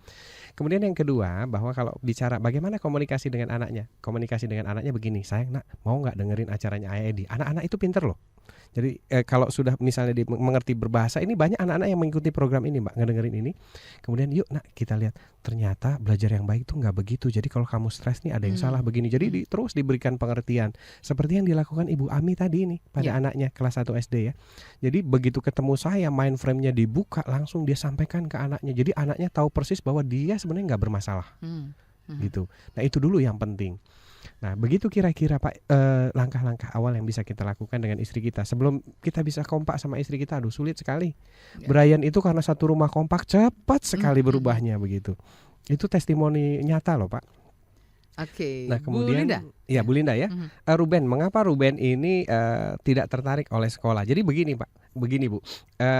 Kemudian yang kedua, bahwa kalau bicara bagaimana komunikasi dengan anaknya. Komunikasi dengan anaknya begini, sayang nak, mau nggak dengerin acaranya Ayah Edi? Anak-anak itu pinter loh. Jadi kalau sudah misalnya mengerti berbahasa, ini banyak anak-anak yang mengikuti program ini, Mbak, ngedengerin ini. Kemudian yuk nak kita lihat, ternyata belajar yang baik itu nggak begitu. Jadi kalau kamu stres nih ada yang salah begini. Jadi terus diberikan pengertian. Seperti yang dilakukan Ibu Ami tadi ini pada anaknya kelas 1 SD ya. Jadi begitu ketemu saya, mind frame-nya dibuka, langsung dia sampaikan ke anaknya. Jadi anaknya tahu persis bahwa dia sebenarnya nggak bermasalah. Gitu. Nah itu dulu yang penting. Nah begitu kira-kira Pak langkah-langkah awal yang bisa kita lakukan dengan istri kita sebelum kita bisa kompak sama istri kita. Aduh sulit sekali. Brian itu karena satu rumah kompak cepat sekali berubahnya begitu. Itu testimoni nyata loh Pak. Oke. Nah kemudian Bu Linda. Ya Bu Linda ya. Ruben, mengapa Ruben ini tidak tertarik oleh sekolah? Jadi begini Pak, begini Bu.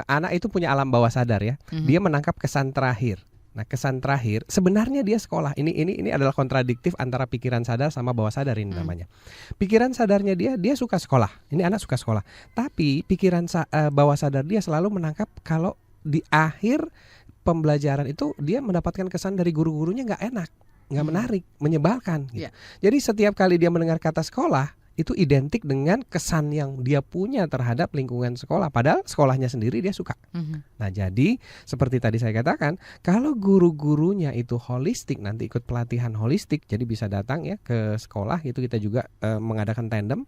Anak itu punya alam bawah sadar ya. Dia menangkap kesan terakhir. Nah kesan terakhir sebenarnya dia sekolah. Ini adalah kontradiktif antara pikiran sadar sama bawah sadar ini namanya. Pikiran sadarnya dia suka sekolah. Ini anak suka sekolah. Tapi pikiran bawah sadar dia selalu menangkap kalau di akhir pembelajaran itu dia mendapatkan kesan dari guru-gurunya nggak enak, nggak menarik, menyebalkan. Gitu. Jadi setiap kali dia mendengar kata sekolah itu identik dengan kesan yang dia punya terhadap lingkungan sekolah. Padahal sekolahnya sendiri dia suka. Nah jadi seperti tadi saya katakan, kalau guru-gurunya itu holistik, nanti ikut pelatihan holistik, jadi bisa datang ya ke sekolah, itu kita juga mengadakan tandem.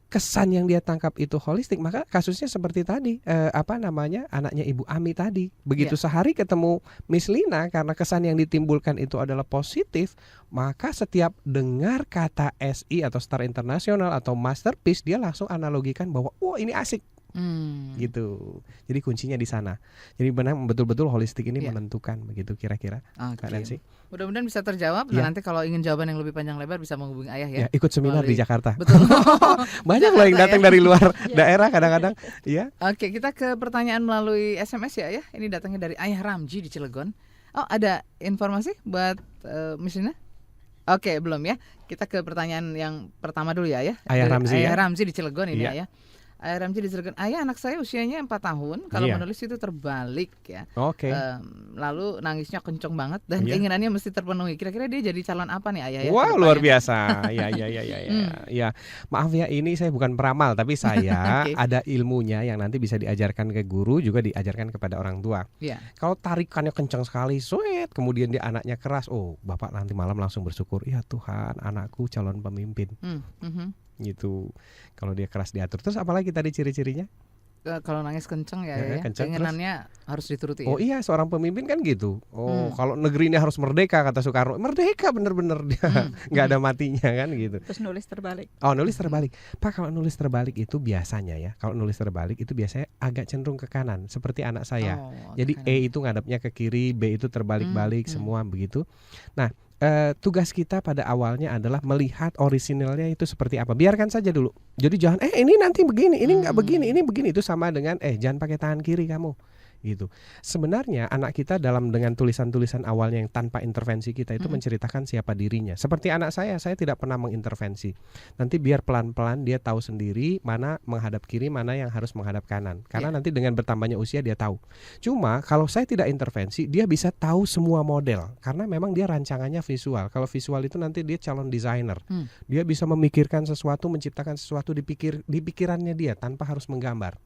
Kesan yang dia tangkap itu holistik, maka kasusnya seperti tadi anaknya Ibu Ami tadi. Begitu sehari ketemu Miss Lina, karena kesan yang ditimbulkan itu adalah positif, maka setiap dengar kata SI atau Star International atau Masterpiece, dia langsung analogikan bahwa ini asik. Gitu. Jadi kuncinya di sana. Jadi benar betul-betul holistik ini menentukan begitu kira-kira. Kak Nancy. Mudah-mudahan bisa terjawab. Dan nanti kalau ingin jawaban yang lebih panjang lebar bisa menghubungi Ayah ya. Ikut seminar di Jakarta. Betul. Banyak loh yang datang dari luar daerah kadang-kadang. Ya. Oke, kita ke pertanyaan melalui SMS ya. Ini datangnya dari Ayah Ramji di Cilegon. Oh, ada informasi buat Miss Lina? Oke, belum ya. Kita ke pertanyaan yang pertama dulu ya. Ayah Ramzi Ayah Ramzi di Cilegon ini ya. Ayah Ramzi di Cilegon. Ayah, anak saya usianya 4 tahun. Kalau menulis itu terbalik ya. Oke. Lalu nangisnya kenceng banget dan keinginannya mesti terpenuhi. Kira-kira dia jadi calon apa nih Ayah? Wah, luar biasa. Ya. Maaf ya, ini saya bukan peramal, tapi saya ada ilmunya yang nanti bisa diajarkan ke guru, juga diajarkan kepada orang tua. Kalau tarikannya kenceng sekali, kemudian dia anaknya keras, Bapak nanti malam langsung bersyukur, ya Tuhan, anakku calon pemimpin. Gitu. Kalau dia keras diatur. Terus apalagi tadi ciri-cirinya? Kalau nangis kenceng keinginannya harus dituruti. Iya, seorang pemimpin kan gitu. Kalau negeri ini harus merdeka, kata Soekarno. Merdeka bener-bener dia, nggak ada matinya kan gitu. Terus nulis terbalik. Nulis terbalik. Pak, kalau nulis terbalik itu biasanya ya, kalau nulis terbalik itu biasanya agak cenderung ke kanan, seperti anak saya. Jadi E itu ngadepnya ke kiri, B itu terbalik-balik, semua begitu. Nah, tugas kita pada awalnya adalah melihat orisinalnya itu seperti apa. Biarkan saja dulu. Jadi jangan ini nanti begini, ini nggak begini, ini begini. Itu sama dengan jangan pakai tangan kiri kamu. gitu. Sebenarnya anak kita dengan tulisan-tulisan awalnya yang tanpa intervensi kita itu menceritakan siapa dirinya. Seperti anak saya tidak pernah mengintervensi. Nanti biar pelan-pelan dia tahu sendiri mana menghadap kiri, mana yang harus menghadap kanan. Karena nanti dengan bertambahnya usia dia tahu. Cuma kalau saya tidak intervensi, dia bisa tahu semua model. Karena memang dia rancangannya visual. Kalau visual itu nanti dia calon desainer. Dia bisa memikirkan sesuatu, menciptakan sesuatu di pikirannya dia tanpa harus menggambar.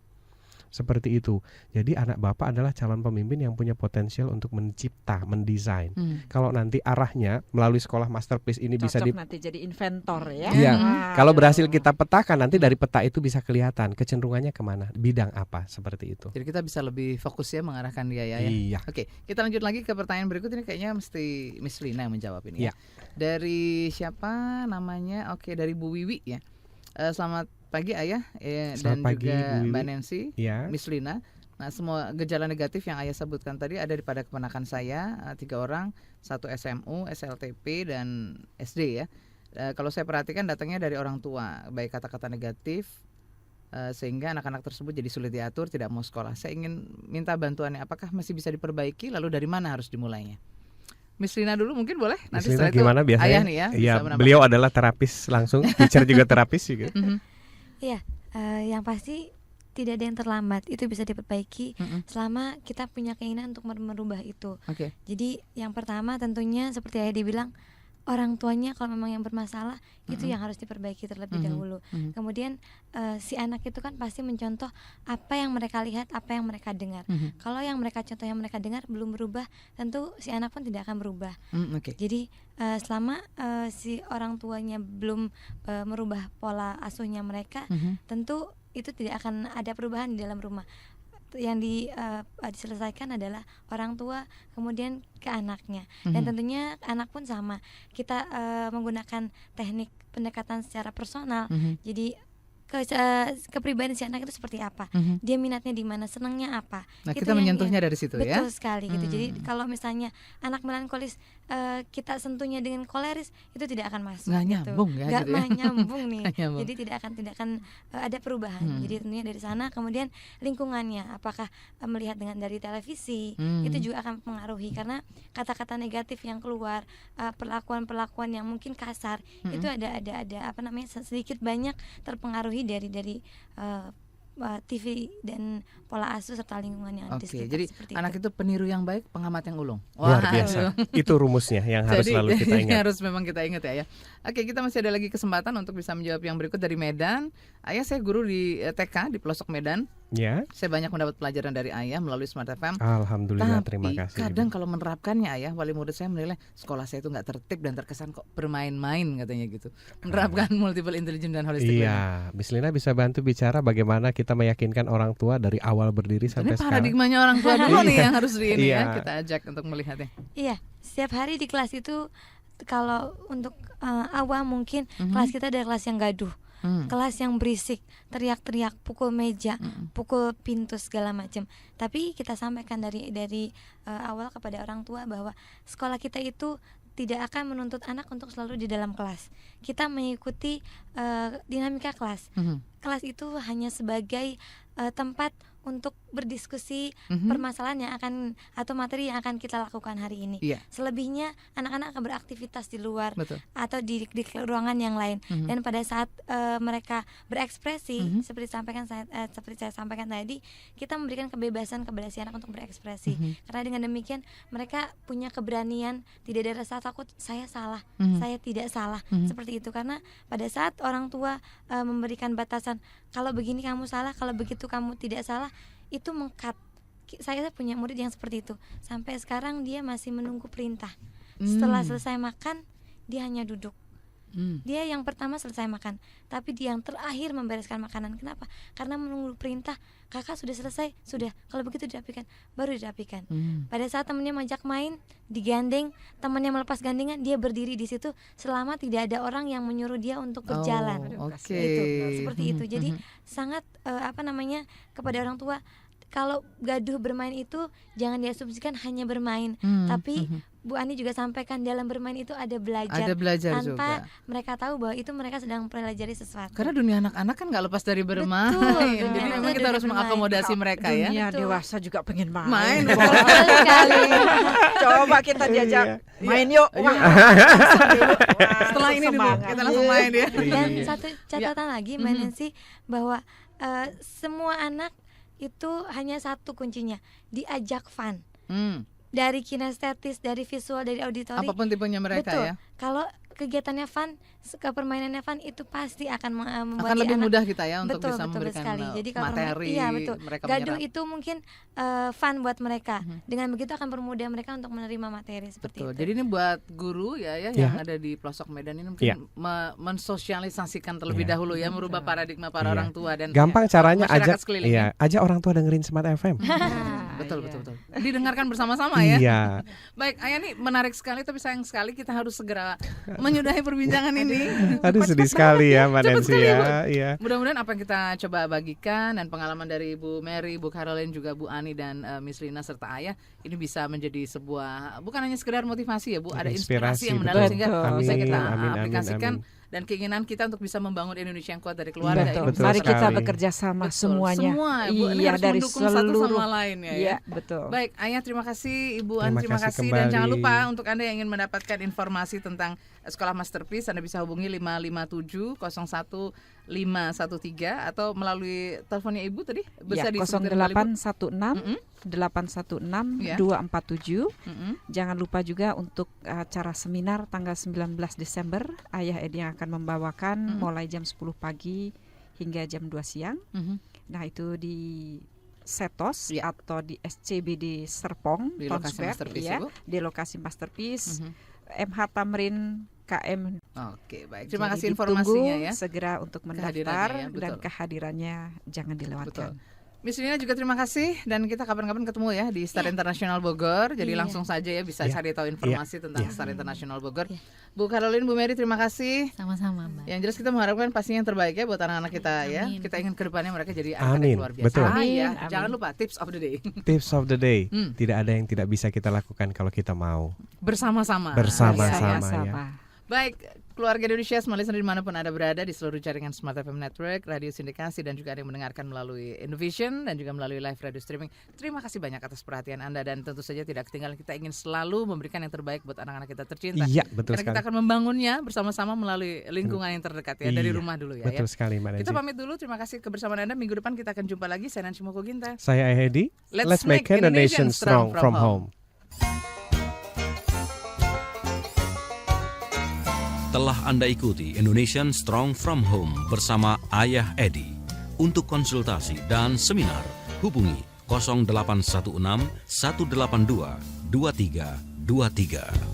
Seperti itu. Jadi anak Bapak adalah calon pemimpin yang punya potensial untuk mencipta, mendesain. Kalau nanti arahnya melalui sekolah Masterpiece ini bisa nanti jadi inventor ya. Iya. Kalau berhasil kita petakan, nanti dari peta itu bisa kelihatan kecenderungannya kemana, bidang apa, seperti itu. Jadi kita bisa lebih fokus ya mengarahkan dia ya. Iya. Oke, kita lanjut lagi ke pertanyaan berikut ini, kayaknya mesti Miss Lina yang menjawab ini ya. Dari siapa namanya? Oke, dari Bu Wiwi ya. Selamat pagi Ayah dan pagi, juga Bu Mbak Wiwi. Nancy, Ya. Miss Lina. Nah, semua gejala negatif yang Ayah sebutkan tadi ada pada keponakan saya, 3 orang, 1 SMU, SLTP dan SD ya. Kalau saya perhatikan datangnya dari orang tua, baik kata-kata negatif sehingga anak-anak tersebut jadi sulit diatur, tidak mau sekolah. Saya ingin minta bantuannya, apakah masih bisa diperbaiki, lalu dari mana harus dimulainya? Miss Lina dulu mungkin boleh. Nanti Miss Lina gimana biasanya? Ayah nih ya. Iya, beliau adalah terapis langsung, teacher juga terapis gitu. Iya, yang pasti tidak ada yang terlambat, itu bisa diperbaiki selama kita punya keinginan untuk merubah itu. Jadi yang pertama tentunya seperti Ayah dibilang, orang tuanya kalau memang yang bermasalah itu yang harus diperbaiki terlebih dahulu. Kemudian si anak itu kan pasti mencontoh apa yang mereka lihat, apa yang mereka dengar. Kalau yang mereka contoh, yang mereka dengar belum berubah, tentu si anak pun tidak akan berubah. Jadi selama si orang tuanya belum merubah pola asuhnya mereka, tentu itu tidak akan ada perubahan di dalam rumah. Yang diselesaikan adalah orang tua kemudian ke anaknya, dan tentunya anak pun sama, kita menggunakan teknik pendekatan secara personal. Jadi kepribadian si anak itu seperti apa, dia minatnya di mana, senangnya apa. Nah, kita menyentuhnya dari situ ya. Betul sekali gitu. Jadi kalau misalnya anak melankolis, kita sentuhnya dengan koleris, itu tidak akan masuk. Nggak nyambung ya. Nggak gitu ya. nyambung nih. Nyambung. Jadi tidak akan ada perubahan. Jadi tentunya dari sana, kemudian lingkungannya, apakah melihat dari televisi, itu juga akan mempengaruhi, karena kata-kata negatif yang keluar, perlakuan-perlakuan yang mungkin kasar, itu ada apa namanya, sedikit banyak terpengaruhi dari TV dan pola asuh serta lingkungan yang ada di sekitar. Jadi anak itu peniru yang baik, pengamat yang ulung. Luar biasa. Itu rumusnya yang harus selalu kita ingat. Harus memang kita ingat ya. Oke, kita masih ada lagi kesempatan untuk bisa menjawab yang berikut dari Medan. Ayah, saya guru di TK di pelosok Medan. Ya. Saya banyak mendapat pelajaran dari Ayah melalui Smart FM. Alhamdulillah, terima kasih. Kadang kalau menerapkannya Ayah, wali murid saya menilai sekolah saya itu nggak tertib dan terkesan kok bermain-main katanya gitu. Menerapkan multiple intelligence dan holistic learning. Iya, Miss Lina bisa bantu bicara bagaimana kita meyakinkan orang tua dari awal berdiri sampai sekarang. Paradigmanya orang tua dulu nih yang harus ya kita ajak untuk melihatnya. Iya, setiap hari di kelas itu, kalau untuk awam mungkin kelas kita ada kelas yang gaduh. Kelas yang berisik, teriak-teriak, pukul meja, pukul pintu segala macam. Tapi kita sampaikan dari awal kepada orang tua bahwa sekolah kita itu tidak akan menuntut anak untuk selalu di dalam kelas. Kita mengikuti dinamika kelas. Kelas itu hanya sebagai tempat untuk berdiskusi permasalahan yang akan atau materi yang akan kita lakukan hari ini. Selebihnya anak-anak akan beraktivitas di luar atau di ruangan yang lain. Dan pada saat mereka berekspresi, seperti saya sampaikan tadi, kita memberikan kebebasan kepada si anak untuk berekspresi. Karena dengan demikian mereka punya keberanian, tidak ada rasa takut saya salah, saya tidak salah, seperti itu. Karena pada saat orang tua memberikan batasan, kalau begini kamu salah, kalau begitu kamu tidak salah, itu mengkat. Saya punya murid yang seperti itu. Sampai sekarang dia masih menunggu perintah. Setelah selesai makan, dia hanya duduk. Dia yang pertama selesai makan, tapi dia yang terakhir membereskan makanan. Kenapa? Karena menunggu perintah. Kakak sudah selesai, sudah. Kalau begitu dirapikan, baru dirapikan. Pada saat temannya mengajak main, digandeng, temannya melepas gandengan, dia berdiri di situ selama tidak ada orang yang menyuruh dia untuk berjalan. Itu seperti itu. Jadi sangat kepada orang tua, kalau gaduh bermain itu jangan diasumsikan hanya bermain, tapi Bu Ani juga sampaikan, dalam bermain itu ada belajar. Ada belajar tanpa juga. mereka tahu bahwa itu mereka sedang mempelajari sesuatu. Karena dunia anak-anak kan nggak lepas dari bermain. Betul, Jadi memang kita harus mengakomodasi mereka ya. Dunia Betul. dewasa juga pengen main. Main. sekali. Coba kita diajak main yuk. Wah, Setelah ini dulu kita langsung main ya. Dan satu catatan lagi Mbak Nancy, bahwa semua anak itu hanya satu kuncinya, diajak fun. Dari kinestetis, dari visual, dari auditori. Apapun tipenya mereka. Betul. Ya. Kalau kegiatannya fun, permainannya fun, itu pasti akan membuat akan lebih anak, mudah kita ya untuk betul, bisa betul memberikan sekali. Jadi kalau materi. iya betul. Mereka Gaduh menyerap. itu mungkin fun buat mereka. Dengan begitu akan mempermudah mereka untuk menerima materi seperti Betul. itu. Jadi ini buat guru ya yang ada di pelosok Medan ini mungkin mensosialisasikan terlebih dahulu ya, merubah paradigma para orang tua dan gampang caranya masyarakat sekeliling. ajak orang tua dengerin Smart FM. Betul. Didengarkan bersama-sama ya. Iya. Baik, Ayah nih menarik sekali, tapi sayang sekali kita harus segera menyudahi perbincangan ini. Aduh, sedih sekali ya Mbak Nancy ya. Iya. Mudah-mudahan apa yang kita coba bagikan dan pengalaman dari Bu Mary, Bu Caroline, juga Bu Ani dan Miss Lina serta Ayah ini bisa menjadi sebuah, bukan hanya sekedar motivasi ya Bu, ada inspirasi yang mendalam sehingga bisa kita aplikasikan. Dan keinginan kita untuk bisa membangun Indonesia yang kuat dari keluarga. Betul. Mari kita bekerja sama semuanya. Semua, Bu, ini harus dari mendukung seluruh satu sama lain ya. Iya, betul. Baik, Ayah terima kasih, Ibu An terima kasih dan jangan lupa untuk Anda yang ingin mendapatkan informasi tentang Sekolah Masterpiece, Anda bisa hubungi 557 01 513 atau melalui teleponnya Ibu tadi bisa di 0816 816 247. Jangan lupa juga untuk acara seminar tanggal 19 Desember Ayah Edi yang akan membawakan mulai jam 10 pagi hingga jam 2 siang. Nah, itu di Setos atau di SCBD Serpong, di lokasi Masterpiece, ya, di lokasi Masterpiece, MH Tamrin KM. Oke, baik. Terima kasih informasinya ya. Segera untuk mendaftar dan kehadirannya jangan dilewatkan. Betul. Miss Lina juga terima kasih dan kita kapan-kapan ketemu ya di Star International Bogor. Jadi langsung saja ya bisa cari tahu informasi tentang Star International Bogor. Bu Caroline, Bu Mary terima kasih. Sama-sama, Mbak. Yang jelas kita mengharapkan pastinya yang terbaik ya buat anak-anak kita ya. Kita ingin kedepannya mereka jadi anak yang luar biasa. Betul. Ya. Jangan lupa tips of the day. Tips of the day. Tidak ada yang tidak bisa kita lakukan kalau kita mau. Bersama-sama. Ya. Baik, keluarga Indonesia, semua listener dimanapun Anda berada di seluruh jaringan Smart FM Network, radio sindikasi dan juga ada yang mendengarkan melalui Indovision dan juga melalui live radio streaming. Terima kasih banyak atas perhatian Anda dan tentu saja tidak ketinggalan kita ingin selalu memberikan yang terbaik buat anak-anak kita tercinta. Iya, betul Karena sekali. kita akan membangunnya bersama-sama melalui lingkungan yang terdekat ya, dari rumah dulu ya. Betul sekali, Mbak Nancy. Kita pamit dulu, terima kasih kebersamaan Anda. Minggu depan kita akan jumpa lagi. Saya Nancy Moko Ginta. Saya Edi. Let's make Indonesia strong from home. Telah Anda ikuti Indonesian Strong From Home bersama Ayah Edi. Untuk konsultasi dan seminar, hubungi 0816 182 2323.